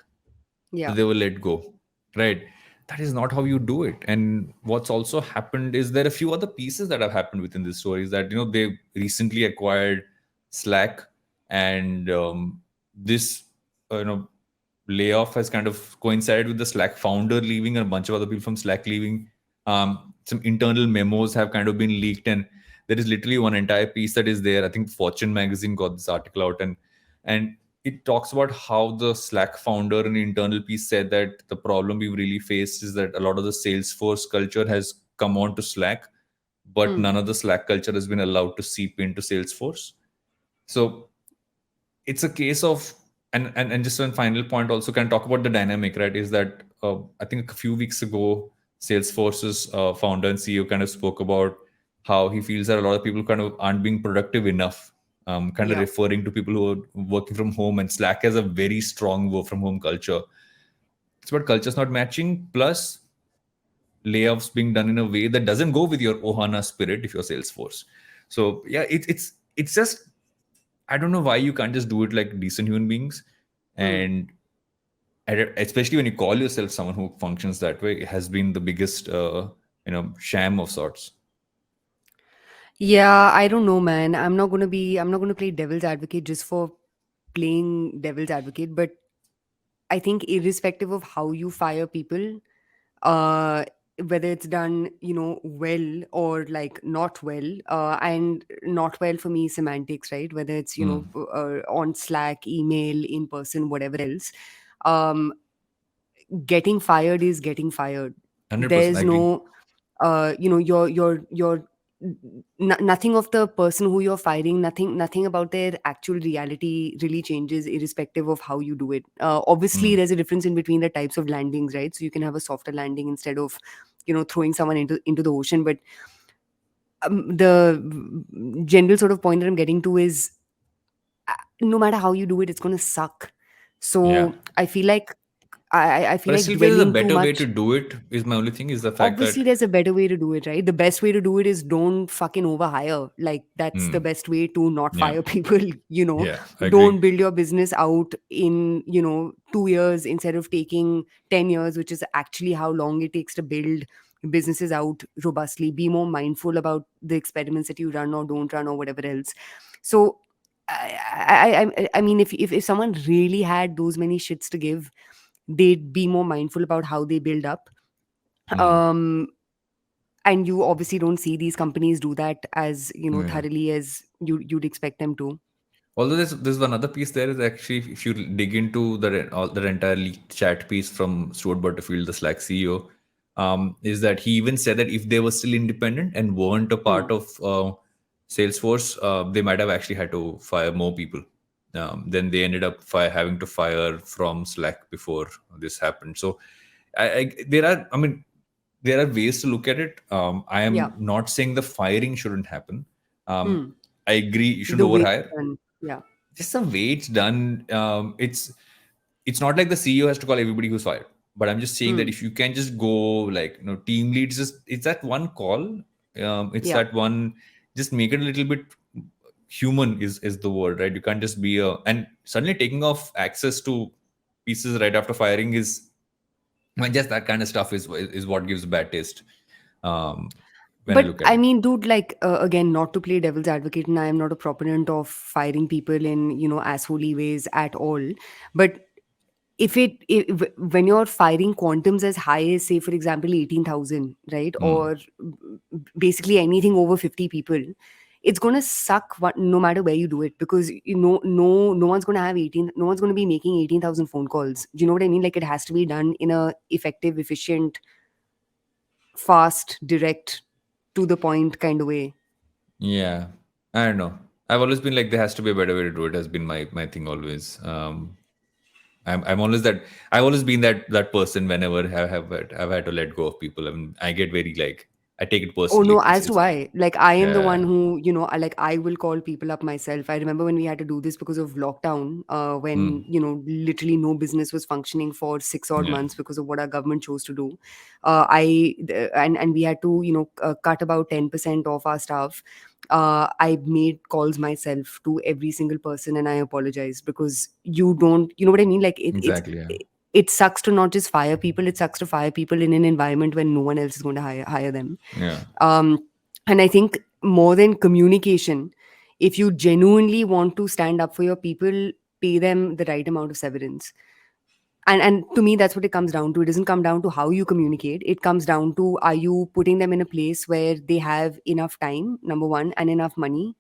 that Yeah. they will let go, right? That is not how you do it. And what's also happened is there are a few other pieces that have happened within this story. Is that they recently acquired Slack, and this layoff has kind of coincided with the Slack founder leaving and a bunch of other people from Slack leaving. Some internal memos have kind of been leaked, and there is literally one entire piece that is there. I think Fortune magazine got this article out, and it talks about how the Slack founder and internal piece said that the problem we've really faced is that a lot of the Salesforce culture has come onto Slack, but Hmm. none of the Slack culture has been allowed to seep into Salesforce. So it's a case of, and just one final point also can talk about the dynamic, right? Is that I think a few weeks ago, Salesforce's founder and CEO kind of spoke about how he feels that a lot of people kind of aren't being productive enough, kind of Yeah. referring to people who are working from home, and Slack has a very strong work from home culture. It's about culture's not matching, plus layoffs being done in a way that doesn't go with your Ohana spirit if you're Salesforce. So yeah, it's just, I don't know why you can't just do it like decent human beings. Hmm. And especially when you call yourself someone who functions that way, it has been the biggest, sham of sorts. Yeah, I don't know, man. I'm not gonna play devil's advocate just for playing devil's advocate, but I think irrespective of how you fire people, uh whether it's done, well or like not well, and not well for me is semantics, right? Whether it's, Mm. on Slack, email, in person, whatever else, um getting fired is getting fired. 100%, I There's agree. no, your nothing of the person who you're firing, nothing about their actual reality really changes irrespective of how you do it. Obviously Mm. there's a difference in between the types of landings, right? So you can have a softer landing instead of, throwing someone into the ocean. But the general sort of point that I'm getting to is, no matter how you do it, it's going to suck. Yeah. So I feel like, I feel But I like still feel there's a dwelling too better way to much. do it, is my only thing, is the fact that, Obviously there's a better way to do it, right? The best way to do it is don't fucking overhire. Like, that's the mm, best way to not yeah, fire people. yeah, I agree. Don't build your business out in, 2 years instead of taking 10 years, which is actually how long it takes to build businesses out robustly. Be more mindful about the experiments that you run or don't run or whatever else. So I mean, if someone really had those many shits to give, they'd be more mindful about how they build up. Mm. um and you obviously don't see these companies do that as, Yeah. thoroughly as you'd expect them to. Although there's one other piece there is actually, if you dig into the entire leaked chat piece from Stuart Butterfield, the Slack CEO, is that he even said that if they were still independent and weren't a part Hmm. of Salesforce, they might have actually had to fire more people. Then they ended up having to fire from Slack before this happened. So I mean, there are ways to look at it. I Yeah. am not saying the firing shouldn't happen. Um, Hmm. I agree you should The way overhire. done. Yeah. Just the way it's done. It's not like the CEO has to call everybody who's fired. But I'm just saying that Hmm. if you can just go, like, team leads, just it's that one call. It's Yeah. that one. Just make it a little bit human is the word, right? You can't just be and suddenly taking off access to pieces right after firing is, I mean, just that kind of stuff is what gives bad taste. Um, when I But look at I it. mean, dude, like, again, not to play devil's advocate, and I am not a proponent of firing people in, assholey ways at all. But if when you're firing quantums as high as, say, for example, 18,000, right? Hmm. Or basically anything over 50 people, it's going to suck no matter where you do it, because no one's going to have 18, no one's going to be making 18,000 phone calls. Do you know what I mean? Like, it has to be done in a effective, efficient, fast, direct, to the point kind of way. Yeah, I don't know. I've always been like, there has to be a better way to do it. Has been my thing always. I'm always that. I've always been that person. Whenever I've had to let go of people, I mean, I get very, like, I take it Oh personally no, if as it's do I. Like, I am the one yeah. who, I will call people up myself. I remember when we had to do this because of lockdown, when, Hmm. literally no business was functioning for 6 odd Yeah, months because of what our government chose to do. And we had to, cut about 10% off our staff. I made calls myself to every single person, and I apologized, because you know what I mean? Like, exactly. Yeah, it sucks to not just fire people, it sucks to fire people in an environment when no one else is going to hire them. yeah. um, and I think, more than communication, if you genuinely want to stand up for your people, pay them the right amount of severance. And to me, that's what it comes down to. It doesn't come down to how you communicate. It comes down to, are you putting them in a place where they have enough time, number one, and enough money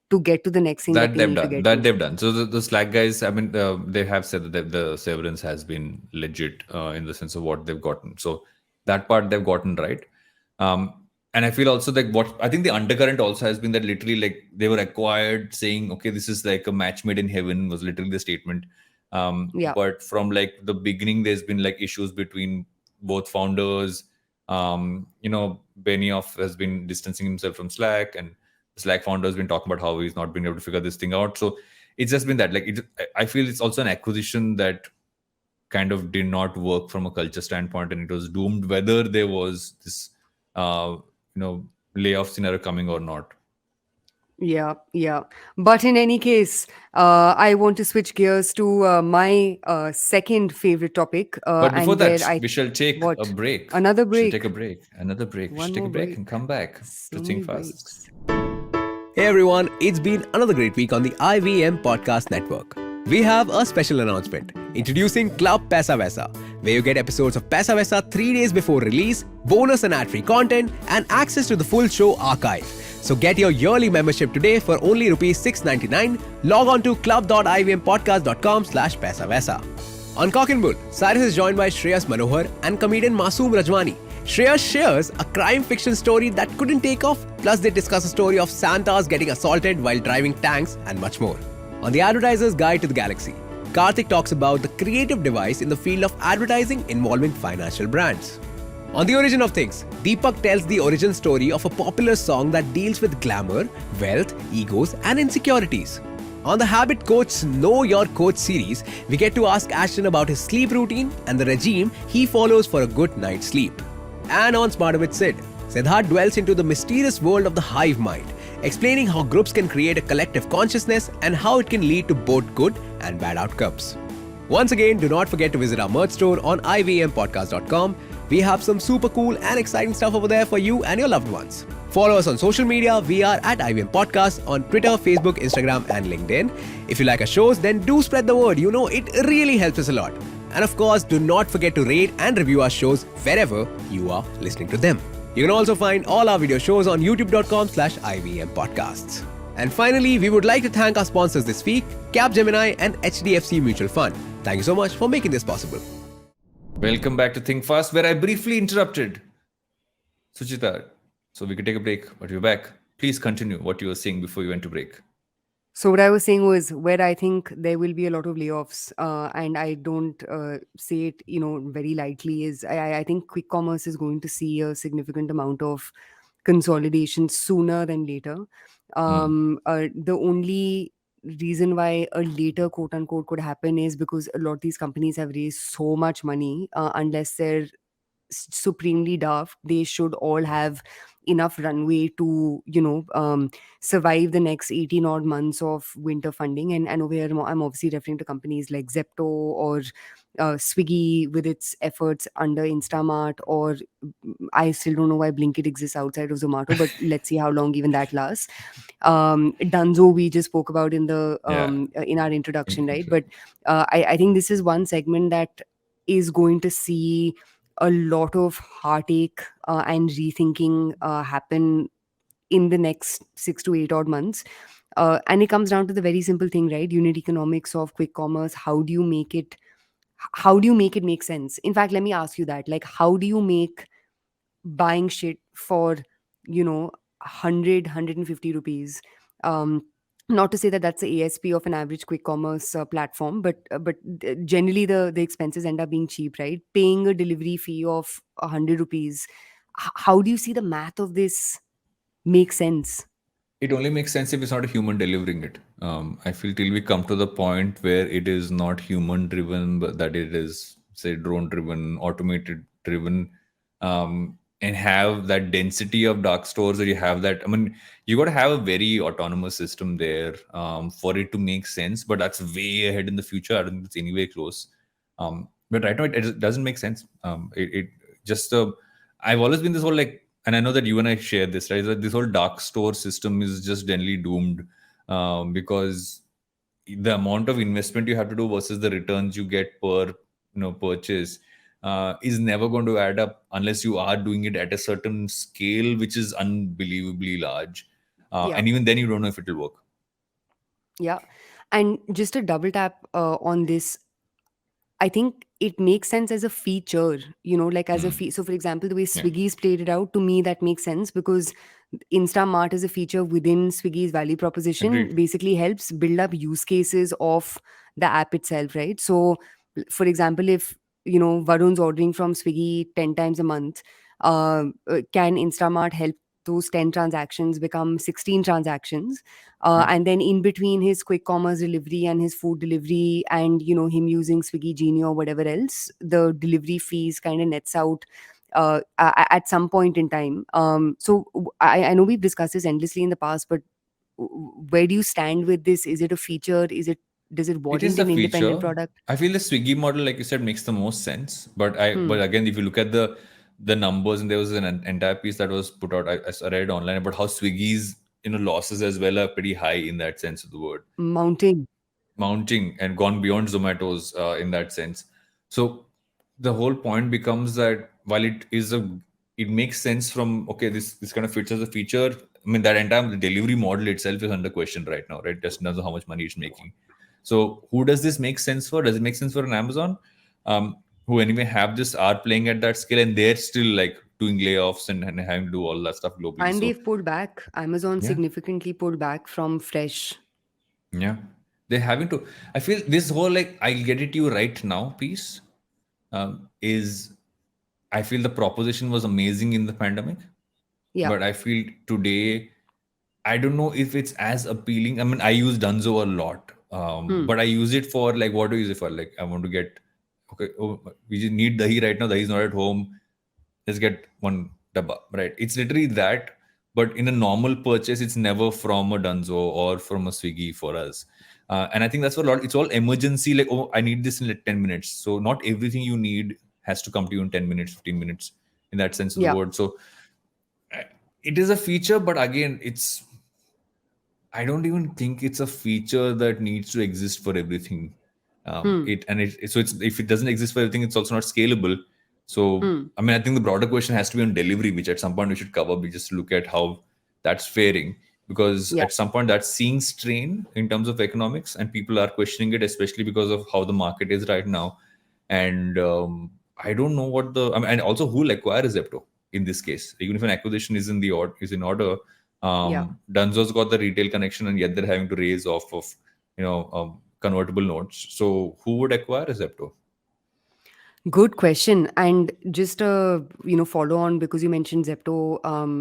to get to the next thing that That they they've need to done. get That to. they've done. So the Slack guys, I mean, they have said that the severance has been legit in the sense of what they've gotten. So that part they've gotten right. And I feel also like what I think the undercurrent also has been that literally, like, they were acquired saying, okay, this is like a match made in heaven, was literally the statement. Yeah. But from, like, the beginning, there's been, like, issues between both founders. Benioff has been distancing himself from Slack, and Slack founder has been talking about how he's not been able to figure this thing out. So it's just been that, like, I feel it's also an acquisition that kind of did not work from a culture standpoint, and it was doomed whether there was this, uh, layoff scenario coming or not. Yeah, yeah. But in any case, I want to switch gears to my second favorite topic, But before and where that, we shall take a what? break. Another We should break. take a break. Another break. We should One take a more break break. and come back to So many think fast. breaks. Hey everyone, it's been another great week on the IVM Podcast Network. We have a special announcement. Introducing Club Paisa Vaisa, where you get episodes of Paisa Vaisa 3 days before release, bonus and ad-free content, and access to the full show archive. So get your yearly membership today for only Rs 699. Log on to club.ivmpodcast.com/paisavaisa. On Cock and Bull, Cyrus is joined by Shreyas Manohar and comedian Masoom Rajwani. Shreyas shares a crime fiction story that couldn't take off, plus they discuss a story of Santas getting assaulted while driving tanks and much more. On the Advertiser's Guide to the Galaxy, Karthik talks about the creative device in the field of advertising involving financial brands. On The Origin of Things, Deepak tells the origin story of a popular song that deals with glamour, wealth, egos, and insecurities. On the Habit Coach's Know Your Coach series, we get to ask Ashton about his sleep routine and the regime he follows for a good night's sleep. And on Smarter with Sid, Siddharth dwells into the mysterious world of the hive mind, explaining how groups can create a collective consciousness and how it can lead to both good and bad outcomes. Once again, do not forget to visit our merch store on ivmpodcast.com. We have some super cool and exciting stuff over there for you and your loved ones. Follow us on social media. We are at IVM Podcast on Twitter, Facebook, Instagram, and LinkedIn. If you like our shows, then do spread the word. You know, it really helps us a lot. And of course, do not forget to rate and review our shows wherever you are listening to them. You can also find all our video shows on youtube.com/IVM Podcasts. And finally, we would like to thank our sponsors this week, Capgemini and HDFC Mutual Fund. Thank you so much for making this possible. Welcome back to Think Fast, where I briefly interrupted Suchita. So we could take a break, but we're back. Please continue what you were saying before you went to break. So what I was saying was where I think there will be a lot of layoffs, and I don't say it, very lightly. Is I think quick commerce is going to see a significant amount of consolidation sooner than later. The only reason why a later quote unquote could happen is because a lot of these companies have raised so much money. Unless they're supremely daft, they should all have enough runway to survive the next 18 odd months of winter funding. And over here I'm obviously referring to companies like Zepto or Swiggy with its efforts under Instamart, or I still don't know why Blinkit exists outside of Zomato, but let's see how long even that lasts. Dunzo we just spoke about in the Yeah. in our introduction, right? But I think this is one segment that is going to see a lot of heartache and rethinking happen in the next 6 to 8 odd months. And it comes down to the very simple thing, right? Unit economics of quick commerce. How do you make it make sense? In fact, let me ask you that. Like, how do you make buying shit for 150 rupees, um not to say that that's the ASP of an average quick commerce platform, but generally the expenses end up being cheap, right? Paying a delivery fee of 100 rupees, how do you see the math of this make sense? It only makes sense if it's not a human delivering it. I feel till we come to the point where it is not human driven, but that it is, say, drone driven, automated driven, and have that density of dark stores, or you have that. I mean, you got to have a very autonomous system there for it to make sense, but that's way ahead in the future. I don't think it's anywhere close. But right now, it doesn't make sense. It just, I've always been this whole like, and I know that you and I share this, right? That this whole dark store system is just generally doomed because the amount of investment you have to do versus the returns you get per purchase is never going to add up unless you are doing it at a certain scale, which is unbelievably large. Yeah. And even then, you don't know if it will work. Yeah. And just to double tap on this, I think it makes sense as a feature, like as a so for example, the way Yeah. Swiggy's played it out, to me that makes sense because Instamart as a feature within Swiggy's value proposition Agreed. basically helps build up use cases of the app itself, right? So for example, if Varun's ordering from Swiggy 10 times a month, can Instamart help those 10 transactions become 16 transactions, and then in between his quick commerce delivery and his food delivery and him using Swiggy Genie or whatever else, the delivery fees kind of nets out at some point in time. I know we've discussed this endlessly in the past, but where do you stand with this? Is it a feature? Does it It is warrant a an independent feature. product? I feel the Swiggy model, like you said, makes the most sense. But again, if you look at the numbers, and there was an entire piece that was put out, I read online about how Swiggy's losses as well are pretty high in that sense of the word, Mounting. mounting and gone beyond Zomato's in that sense. So the whole point becomes that while it makes sense from, okay, this kind of fits as a feature. I mean, that entire delivery model itself is under question right now, right? Just in terms of how much money it's making. So who does this make sense for? Does it make sense for an Amazon, who anyway have this, are playing at that scale, and they're still like doing layoffs and having to do all that stuff globally. And So they've pulled back. Amazon yeah, significantly pulled back from fresh. yeah, they're having to. I feel this whole like I'll get it to you right now piece is, I feel the proposition was amazing in the pandemic, Yeah. but I feel today, I don't know if it's as appealing. I mean, I use Dunzo a lot, but I use it for like, what do I use it for? Like, I want to get, okay, oh, we just need dahi right now. Dahi's not at home. Let's get one dabba, right? It's literally that. But in a normal purchase, it's never from a Dunzo or from a Swiggy for us. And I think that's what a lot. It's all emergency. Like, oh, I need this in like 10 minutes. So not everything you need has to come to you in 10 minutes, 15 minutes, in that sense of the Yeah. word. So it is a feature, but again, I don't even think it's a feature that needs to exist for everything. If it doesn't exist for everything, it's also not scalable. So I mean, I think the broader question has to be on delivery, which at some point we should cover. We just look at how that's faring. because Yeah. at some point that's seeing strain in terms of economics, and people are questioning it, especially because of how the market is right now. And I don't know what the, I mean, and also who will acquire Zepto in this case. Even if an acquisition is in the is in order, Yeah. Dunzo's got the retail connection, and yet they're having to raise off of convertible notes. So who would acquire Zepto? Good question. And just a follow on, because you mentioned Zepto.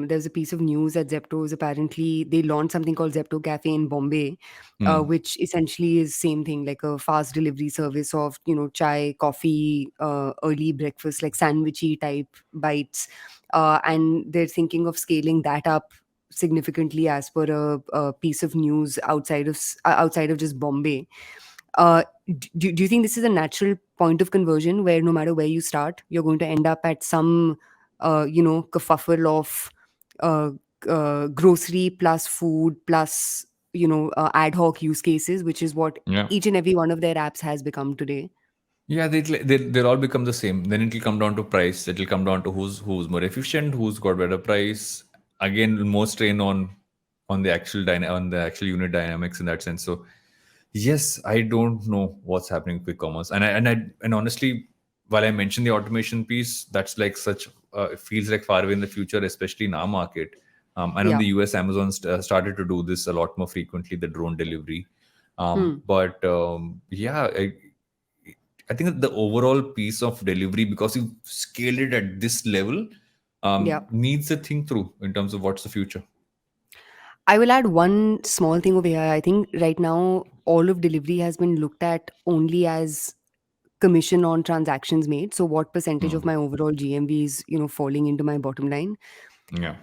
There's a piece of news that Zepto is apparently, they launched something called Zepto Cafe in Bombay, Hmm. which essentially is same thing, like a fast delivery service of chai, coffee, early breakfast, like sandwichy type bites, and they're thinking of scaling that up significantly, as per a piece of news outside of just Bombay. Do you think this is a natural point of conversion where no matter where you start, you're going to end up at some, kerfuffle of uh, grocery plus food plus, ad hoc use cases, which is what Yeah. each and every one of their apps has become today? Yeah, they'll all become the same. Then it'll come down to price. It'll come down to who's more efficient, who's got better price. Again, more strain on the actual on the actual unit dynamics in that sense. So yes, I don't know what's happening with quick commerce, and honestly, while I mentioned the automation piece, that's like such it feels like far away in the future, especially in our market. I know in Yeah. the US, Amazon started to do this a lot more frequently, the drone delivery. Hmm. But yeah, I think that the overall piece of delivery, because you scaled it at this level, Yeah. needs a think through in terms of what's the future. I will add one small thing over here. I think right now all of delivery has been looked at only as commission on transactions made. So what percentage of Hmm. my overall GMV is, falling into my bottom line? Yeah.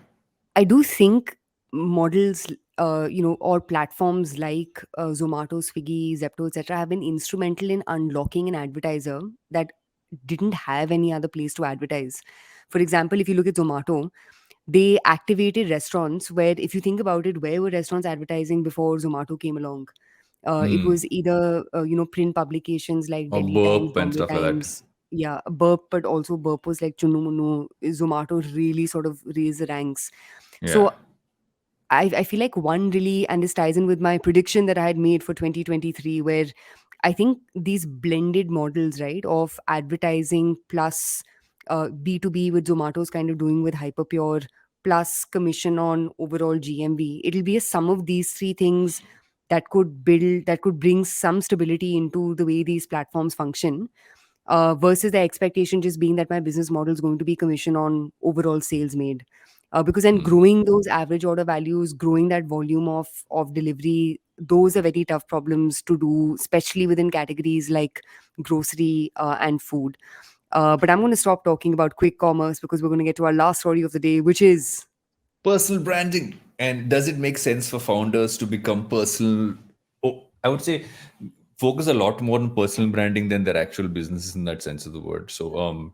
I do think models, or platforms like Zomato, Swiggy, Zepto, etc., have been instrumental in unlocking an advertiser that didn't have any other place to advertise. For example, if you look at Zomato, they activated restaurants where, if you think about it, where were restaurants advertising before Zomato came along? It Hmm. was either print publications like Or Delhi Times, burp and Bombay stuff like that. Times. Yeah, Burp, but also Burp was like Chunu Munu. Zomato really sort of raised the ranks. Yeah. So I feel like one really, and this ties in with my prediction that I had made for 2023, where I think these blended models, right, of advertising plus B2B, with Zomato's kind of doing with Hyperpure, plus commission on overall GMV, it'll be a sum of these three things that could bring some stability into the way these platforms function, versus the expectation just being that my business model is going to be commission on overall sales made. Because then Hmm. growing those average order values, growing that volume of delivery, those are very tough problems to do, especially within categories like grocery and food. But I'm going to stop talking about quick commerce because we're going to get to our last story of the day, which is Personal branding. And does it make sense for founders to become personal? Oh, I would say focus a lot more on personal branding than their actual businesses in that sense of the word. So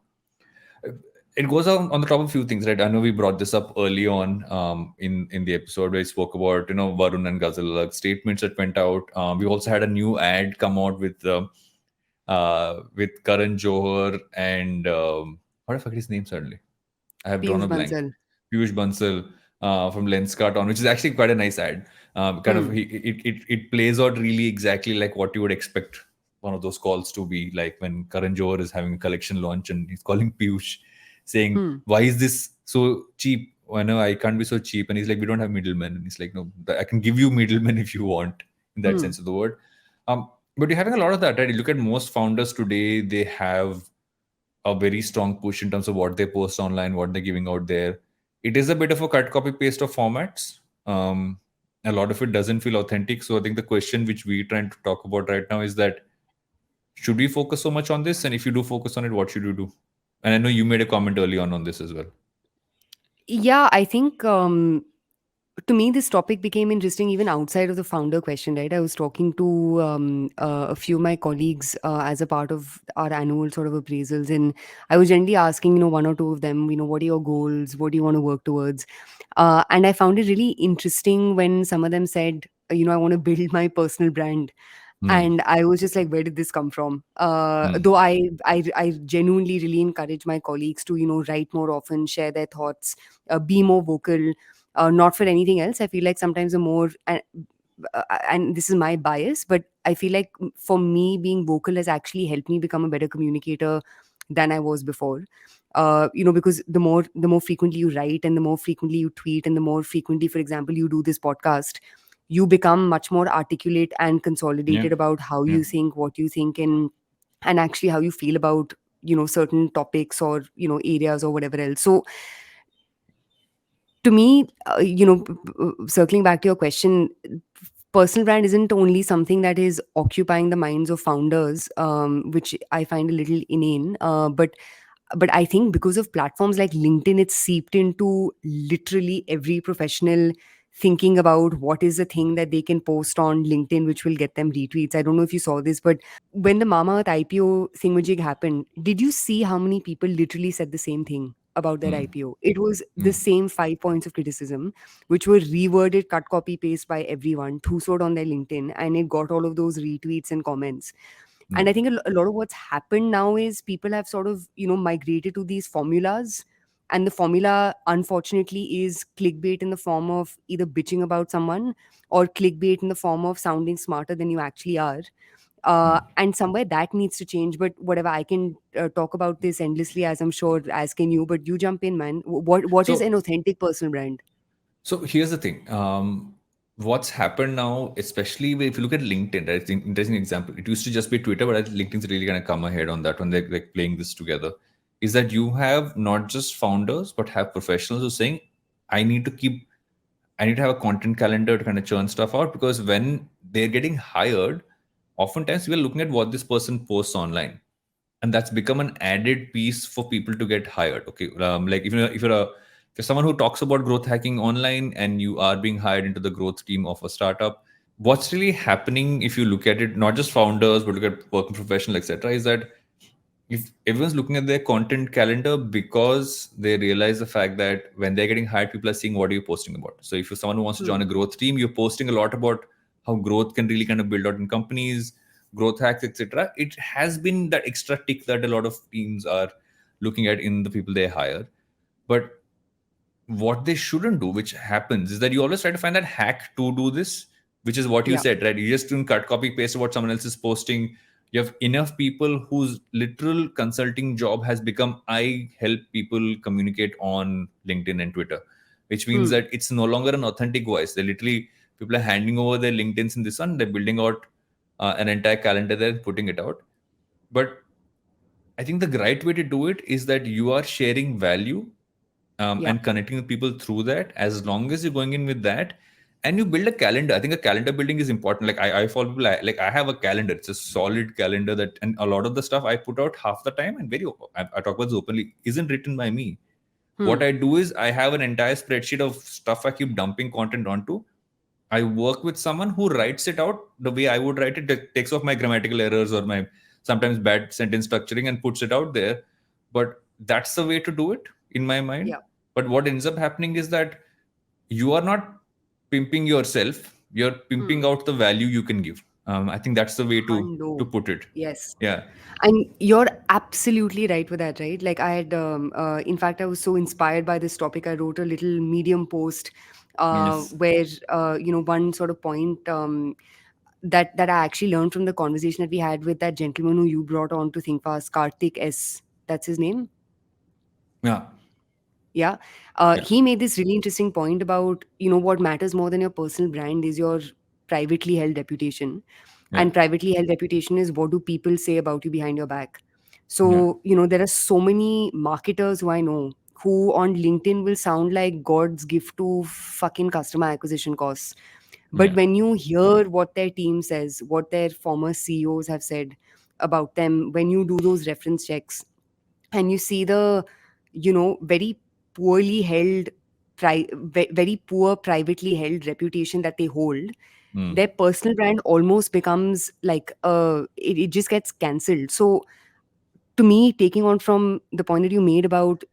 it goes on the top of a few things, right? I know we brought this up early on in the episode where we spoke about Varun and Ghazal Alagh statements that went out. We also had a new ad come out with Karan Johar and what if I forget his name suddenly? I have drawn Piyush a blank. Bansal. Piyush Bansal from Lenskart on, which is actually quite a nice ad. Kind of, Hmm. it plays out really exactly like what you would expect one of those calls to be like when Karan Johar is having a collection launch and he's calling Piyush, saying, Hmm. "Why is this so cheap? I know I can't be so cheap." And he's like, "We don't have middlemen." And he's like, "No, I can give you middlemen if you want," in that Hmm. sense of the word. But you're having a lot of that, right? You look at most founders today; they have a very strong push in terms of what they post online, what they're giving out there. It is a bit of a cut, copy, paste of formats. A lot of it doesn't feel authentic. So I think the question which we're trying to talk about right now is that should we focus so much on this? And if you do focus on it, what should you do? And I know you made a comment early on this as well. Yeah, I think to me, this topic became interesting even outside of the founder question, right? I was talking to a few of my colleagues as a part of our annual sort of appraisals, and I was generally asking, one or two of them, what are your goals? What do you want to work towards? And I found it really interesting when some of them said, I want to build my personal brand. Hmm. And I was just like, where did this come from? Hmm. Though I genuinely really encourage my colleagues to, write more often, share their thoughts, be more vocal. Not for anything else. I feel like sometimes the more, and this is my bias, but I feel like for me, being vocal has actually helped me become a better communicator than I was before. Because the more frequently you write, and the more frequently you tweet, and the more frequently, for example, you do this podcast, you become much more articulate and Yeah. consolidated about how Yeah. you think, what you think, and actually how you feel about certain topics, or areas, or whatever else. So to me, circling back to your question, personal brand isn't only something that is occupying the minds of founders, which I find a little inane, but I think because of platforms like LinkedIn, it's seeped into literally every professional thinking about what is the thing that they can post on LinkedIn which will get them retweets. I don't know if you saw this, but when the MamaEarth IPO thingamajig happened, did you see how many people literally said the same thing about their Mm. IPO? It was the Mm. same 5 points of criticism, which were reworded, cut, copy, paste by everyone, thusod on their LinkedIn, and it got all of those retweets and comments. And I Mm. think a lot of what's happened now is people have sort of, migrated to these formulas. And the formula, unfortunately, is clickbait in the form of either bitching about someone, or clickbait in the form of sounding smarter than you actually are. And somewhere that needs to change. But whatever, I can talk about this endlessly, as I'm sure as can you. But you jump in, man. What is So an authentic personal brand? So here's the thing. What's happened now, especially if you look at LinkedIn, right? It's an interesting example. It used to just be Twitter, but I think LinkedIn's really going to come ahead on that one. They're like playing this together. Is that you have not just founders, but have professionals who are saying, I need to keep, I need to have a content calendar to kind of churn stuff out, because when they're getting hired, oftentimes we are looking at what this person posts online, and that's become an added piece for people to get hired. Okay, like if you're someone who talks about growth hacking online and you are being hired into the growth team of a startup, what's really happening, if you look at it, not just founders but look at working professionals, etc., is that if everyone's looking at their content calendar, because they realize the fact that when they're getting hired, people are seeing what are you posting about. So if you're someone who wants to join Hmm. a growth team, you're posting a lot about how growth can really kind of build out in companies, growth hacks, etc. It has been that extra tick that a lot of teams are looking at in the people they hire. But what they shouldn't do, which happens, is that you always try to find that hack to do this, which is what you Yeah. said, right? You just don't cut, copy, paste what someone else is posting. You have enough people whose literal consulting job has become, I help people communicate on LinkedIn and Twitter, which means Hmm. that it's no longer an authentic voice. They literally, people are handing over their LinkedIns in this one, they're building out an entire calendar there, putting it out. But I think the right way to do it is that you are sharing value, Yeah. and connecting with people through that. As long as you're going in with that, and you build a calendar, I think a calendar building is important. Like I follow people, like I have a calendar. It's a solid calendar that, and a lot of the stuff I put out half the time, and I talk about this openly, isn't written by me. What Hmm. I do is I have an entire spreadsheet of stuff I keep dumping content onto. I work with someone who writes it out the way I would write it, takes off my grammatical errors or my sometimes bad sentence structuring and puts it out there. But that's the way to do it in my mind. Yeah. But what ends up happening is that you are not pimping yourself, you're Hmm. pimping out the value you can give. I think that's the way to Hundo. put it. Yes. Yeah. And you're absolutely right with that, right? Like I had, in fact, I was so inspired by this topic. I wrote a little Medium post Yes. where, one sort of point that I actually learned from the conversation that we had with that gentleman who you brought on to Think Fast, Karthik S. That's his name. Yeah. Yeah. Yeah. He made this really interesting point about, what matters more than your personal brand is your privately held reputation. Yeah. And privately held reputation is what do people say about you behind your back. Yeah. So, there are so many marketers who I know who on LinkedIn will sound like God's gift to fucking customer acquisition costs. But Yeah. when you hear what their team says, what their former CEOs have said about them, when you do those reference checks, and you see the very poorly held very poor privately held reputation that they hold, Mm. their personal brand almost becomes like it just gets cancelled. So to me, taking on from the point that you made about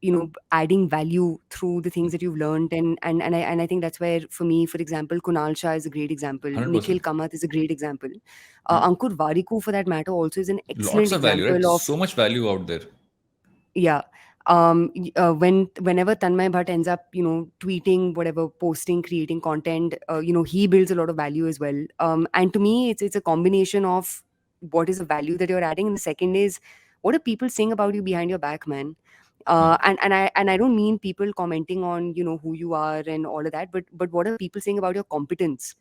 adding value through the things that you've learned, and I think that's where, for me, for example, Kunal Shah is a great example, Nikhil 100%. Kamath is a great example, Yeah. Ankur Wariku, for that matter, also is an Lots excellent of value, right? example of. So much value out there. Yeah. Whenever Tanmay Bhatt ends up, tweeting, whatever, posting, creating content, he builds a lot of value as well. And to me, it's a combination of what is the value that you're adding, and the second is what are people saying about you behind your back, man. And I don't mean people commenting on who you are and all of that, but what are people saying about your competence?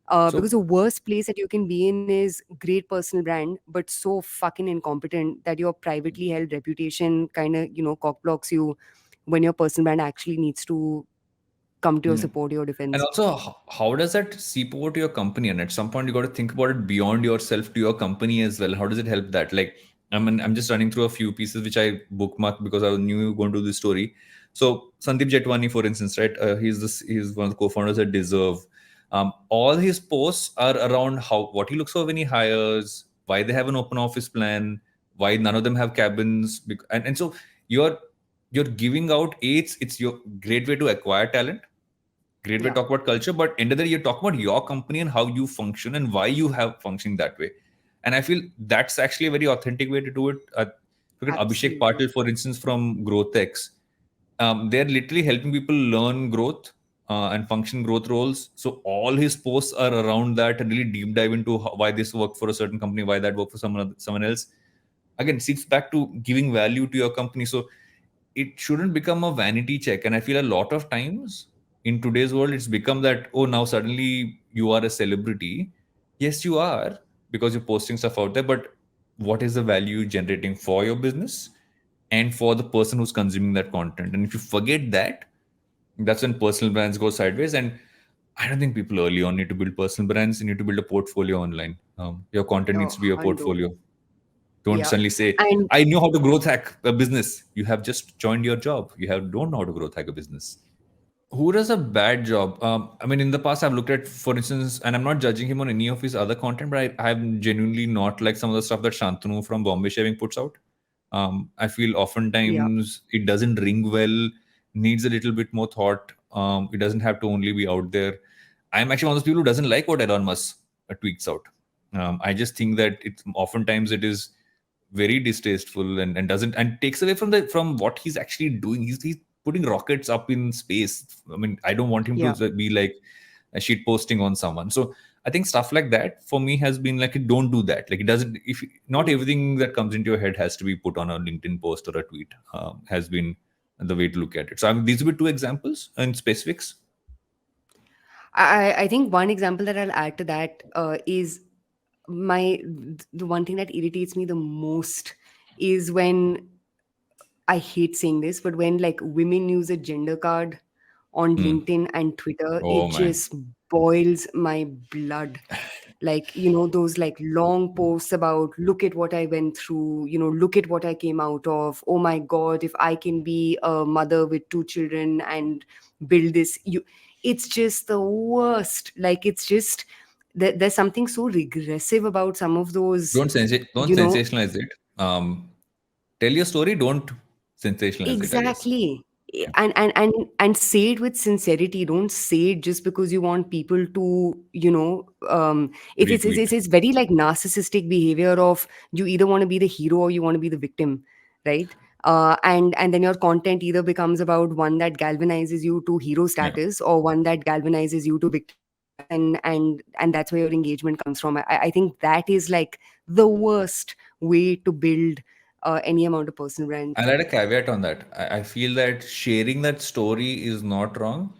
Because So the worst place that you can be in is great personal brand, but so fucking incompetent that your privately held reputation kind of cock blocks you when your personal brand actually needs to come to your support, your and defense. also, how does that seep over to your company? And at some point, you got to think about it beyond yourself to your company as well. How does it help that? Like, I'm just running through a few pieces which I bookmarked because I knew you were going to do this story. So Sandeep Jetwani, for instance, right? He's one of the co-founders at Deserve. All his posts are around what he looks for when he hires, why they have an open office plan, why none of them have cabins, and so you're you're giving out it's your great way to acquire talent, great way to Yeah, talk about culture, but end of the day, you're talking about your company and how you function and why you have functioning that way. And I feel that's actually a very authentic way to do it. Look at Abhishek absolutely. Patil, for instance, from GrowthX. They're literally helping people learn growth and function growth roles. So all his posts are around that and really deep dive into why this worked for a certain company, why that worked for someone else. Again, seeps back to giving value to your company. So it shouldn't become a vanity check. And I feel a lot of times in today's world, it's become that, oh, now suddenly you are a celebrity. Yes, you are, because you're posting stuff out there, but what is the value generating for your business and for the person who's consuming that content? And if you forget that, that's when personal brands go sideways. And I don't think people early on need to build personal brands. You need to build a portfolio online. Your content needs Oh, to be a hundo. portfolio. Don't Yeah. suddenly say, And I know how to growth hack a business. You have just joined your job. Don't know how to growth hack a business. Who does a bad job? I mean, in the past, I've looked at, for instance, and I'm not judging him on any of his other content, but I've genuinely not like some of the stuff that Shantanu from Bombay Shaving puts out. I feel yeah, oftentimes it doesn't ring well, needs a little bit more thought. It doesn't have to only be out there. I'm actually one of those people who doesn't like what Elon Musk tweets out. I just think that oftentimes it is very distasteful and doesn't and takes away from what he's actually doing. He's putting rockets up in space. I mean, I don't want him yeah. to be like a shit posting on someone. So I think stuff like that for me has been like, don't do that. Like, it doesn't. If not everything that comes into your head has to be put on a LinkedIn post or a tweet, has been the way to look at it. So I mean, these would be two examples and specifics. I think one example that I'll add to that is the one thing that irritates me the most is when, I hate saying this, but when like women use a gender card on Hmm. LinkedIn and Twitter, Oh it man. just boils my blood. Like, those like long posts about, look at what I went through, look at what I came out of. Oh my God, if I can be a mother with two children and build this, it's just the worst. Like, it's just, there's something so regressive about some of those, Don't you know, sensationalize it. Tell your story. Don't sensationalize it, I guess. exactly. Yeah. And say it with sincerity. Don't say it just because you want people to, Retweet. it's very like narcissistic behavior of, you either want to be the hero or you want to be the victim, right? And then your content either becomes about one that galvanizes you to hero Yeah. status or one that galvanizes you to victim status, and that's where your engagement comes from. I think that is like the worst way to build any amount of personal brand. I'll add a caveat on that. I feel that sharing that story is not wrong,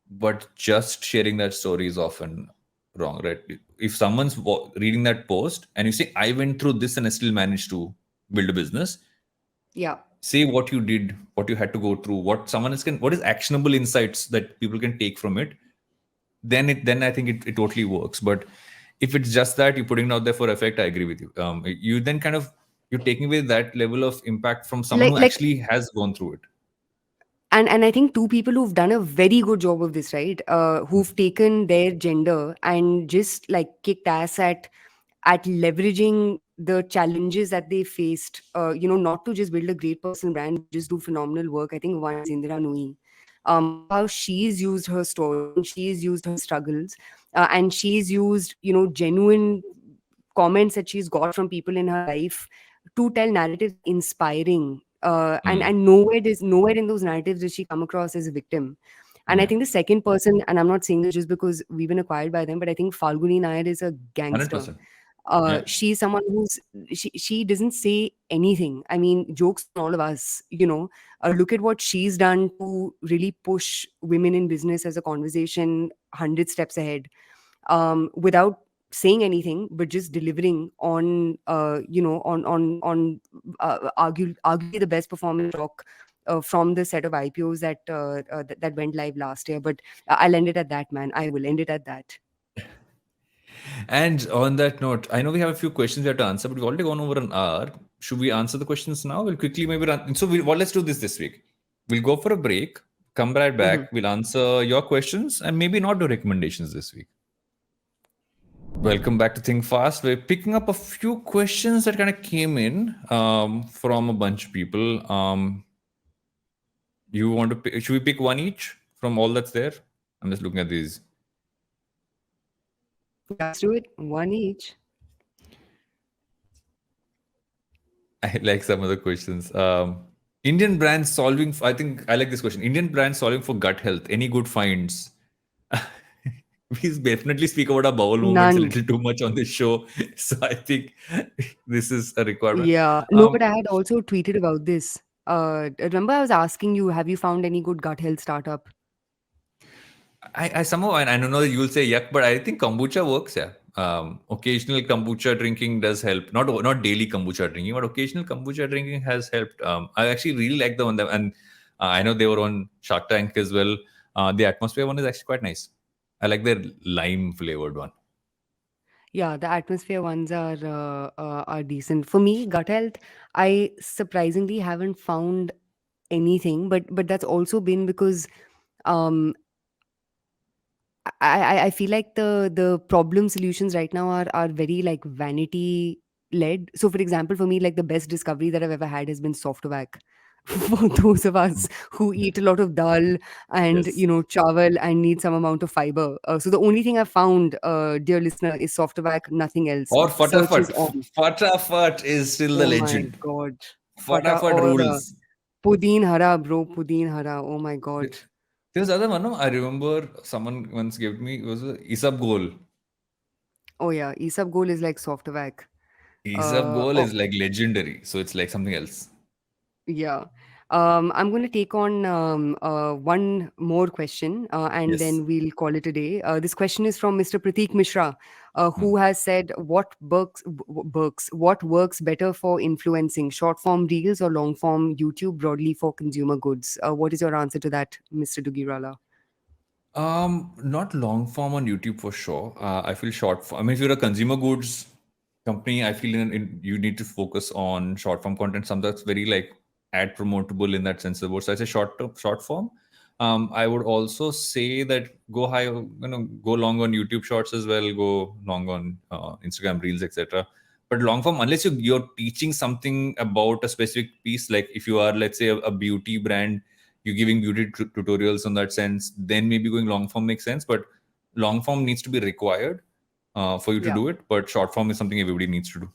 but just sharing that story is often wrong, right? If someone's reading that post and you say, I went through this and I still managed to build a business, Yeah. say what you did, what you had to go through, what is actionable insights that people can take from it, then I think it totally works. But if it's just that you're putting it out there for effect, I agree with you. You then kind of you're taking away that level of impact from someone like who like actually has gone through it. and I think two people who've done a very good job of this, right? Who've taken their gender and just like kicked ass at leveraging the challenges that they faced, not to just build a great personal brand, but just do phenomenal work. I think one is Indira Nui. I love how she's used her story and she's used her struggles, and she's used, genuine comments that she's got from people in her life to tell narratives that are inspiring. And nowhere in those narratives does she come across as a victim. And I Yeah. think the second person, and I'm not saying this just because we've been acquired by them, but I think Falguni Nayar is a gangster. 100%. Yeah. She's someone who's she doesn't say anything. I mean, jokes on all of us, you know. Look at what she's done to really push women in business as a conversation 100 steps ahead, without saying anything, but just delivering on, arguably the best performing stock from the set of IPOs that went live last year. But I'll end it at that, man. I will end it at that. And on that note, I know we have a few questions we have to answer, but we've already gone over an hour. Should we answer the questions now? We'll quickly maybe run. So let's do this week. We'll go for a break, come right Mhm. back. We'll answer your questions and maybe not do recommendations this week. Welcome back to Think Fast. We're picking up a few questions that kind of came in from a bunch of people. You want to should we pick one each from all that's there? I'm just looking at these. Yeah, let's do it. One each. I like some of the questions. Indian brands solving. I think I like this question. Indian brands solving for gut health. Any good finds? We definitely speak about our bowel movements a None. little too much on this show, so I think this is a requirement. Yeah. No, but I had also tweeted about this. Remember, I was asking you, have you found any good gut health startup? I somehow, and I don't know that you'll say yuck, but I think kombucha works. Yeah, occasional kombucha drinking does help. Not daily kombucha drinking, but occasional kombucha drinking has helped. I actually really like the one that, and I know they were on Shark Tank as well. The atmosphere one is actually quite nice. I like their lime flavored one. Yeah, the atmosphere ones are decent. For me, gut health, I surprisingly haven't found anything, but that's also been because um I feel like the problem solutions right now are very like vanity led. So for example, for me, like the best discovery that I've ever had has been Softovac. For those of us who eat a lot of dal and Yes. chawal and need some amount of fiber. So the only thing I've found, dear listener, is Softovac, nothing else. Or Search Fatafat. is on. Fatafat is still the Oh my legend. god. Fata Fatafat or rules. Pudin Hara, bro. Pudin Hara. Oh my god. There was other one. No? I remember someone once gave me, it was a Isabgol. Oh yeah. Isabgol is like Softovac. Isabgol Oh, is like legendary. So it's like something else. yeah. I'm going to take on one more question, and Yes. then we'll call it a day. This question is from Mr. Prateek Mishra, Hmm. who has said, what works better for influencing, short form reels or long form YouTube broadly for consumer goods? What is your answer to that, Mr. Dugirala? Not long form on YouTube for sure. I feel short form. I mean, if you're a consumer goods company, I feel you need to focus on short form content. Some that's very like ad promotable in that sense. So I say short form. I would also say that go high, go long on YouTube Shorts as well. Go long on Instagram Reels, etc. But long form, unless you're teaching something about a specific piece, like if you are, let's say, a beauty brand, you're giving beauty tutorials on that sense, then maybe going long form makes sense. But long form needs to be required for you to Yeah. do it. But short form is something everybody needs to do.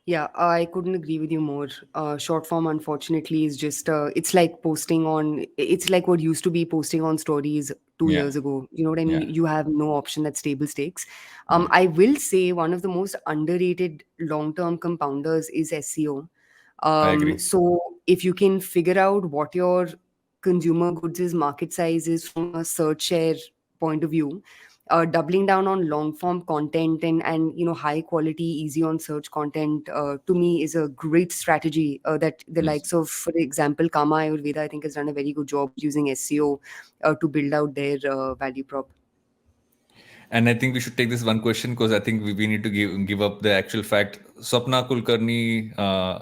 Yeah, I couldn't agree with you more. Short form, unfortunately, is just it's like posting on. It's like what used to be posting on stories 2 years Yeah, ago. You know what I mean? yeah, You have no option that's table stakes. yeah. I will say one of the most underrated long-term compounders is SEO. I agree. So if you can figure out what your consumer goods' market size is from a search share point of view, doubling down on long form content and high quality easy on search content, to me is a great strategy that the Yes. likes of, for example, Kama Ayurveda, I think, has done a very good job using SEO to build out their value prop. And I think we should take this one question because I think we need to give up the actual fact. Swapna Kulkarni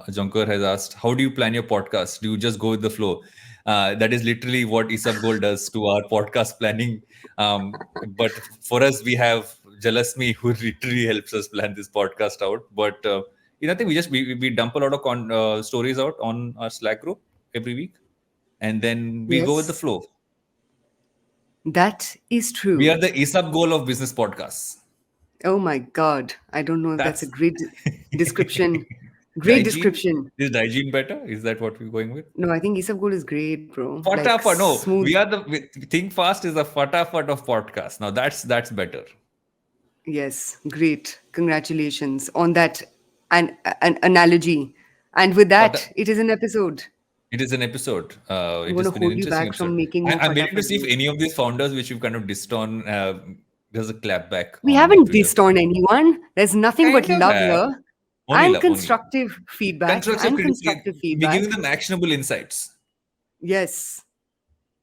Jonkar has asked, how do you plan your podcast? Do you just go with the flow? That is literally what Isab Gold does to our podcast planning. But for us, we have Jalasmi who literally helps us plan this podcast out. But I think we dump a lot of stories out on our Slack group every week, and then we go with the Yes, flow. that is We true. are the Isab goal of business podcasts. Oh my god, I don't know if that's a That's great description. Great Dygene? description. Is Dygene better? Is that what we're going with? No, I think Isabgol is great, bro. Like Fatafat. No, smooth. we are Think Fast is the Fatafat of podcast. Now that's better. Yes, great. Congratulations on that an analogy. And with Fata- that, it is an episode. It is an episode. I'm It going has to been an hold you interesting back from episode. making more I'm waiting to fatafat see if jokes. any of these founders which you've kind of dissed on, there's a clapback We on haven't Twitter. dissed on anyone. There's nothing but Kind of love have. here. Only And love, only love. constructive feedback. Constructive And criticism. constructive We're feedback. giving them actionable insights. Yes.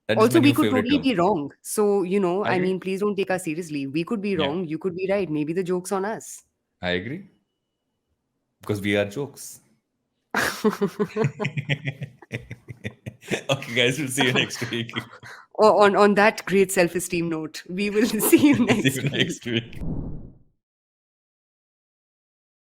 That is Also, my we new could favorite totally term. be wrong. So, I I agree. mean, please don't take us seriously. We could be Yeah. wrong. You could be right. Maybe the joke's on us. I agree. Because we are jokes. Okay, guys, we'll see you next week. On that great self-esteem note, we will see you See next you week. next week.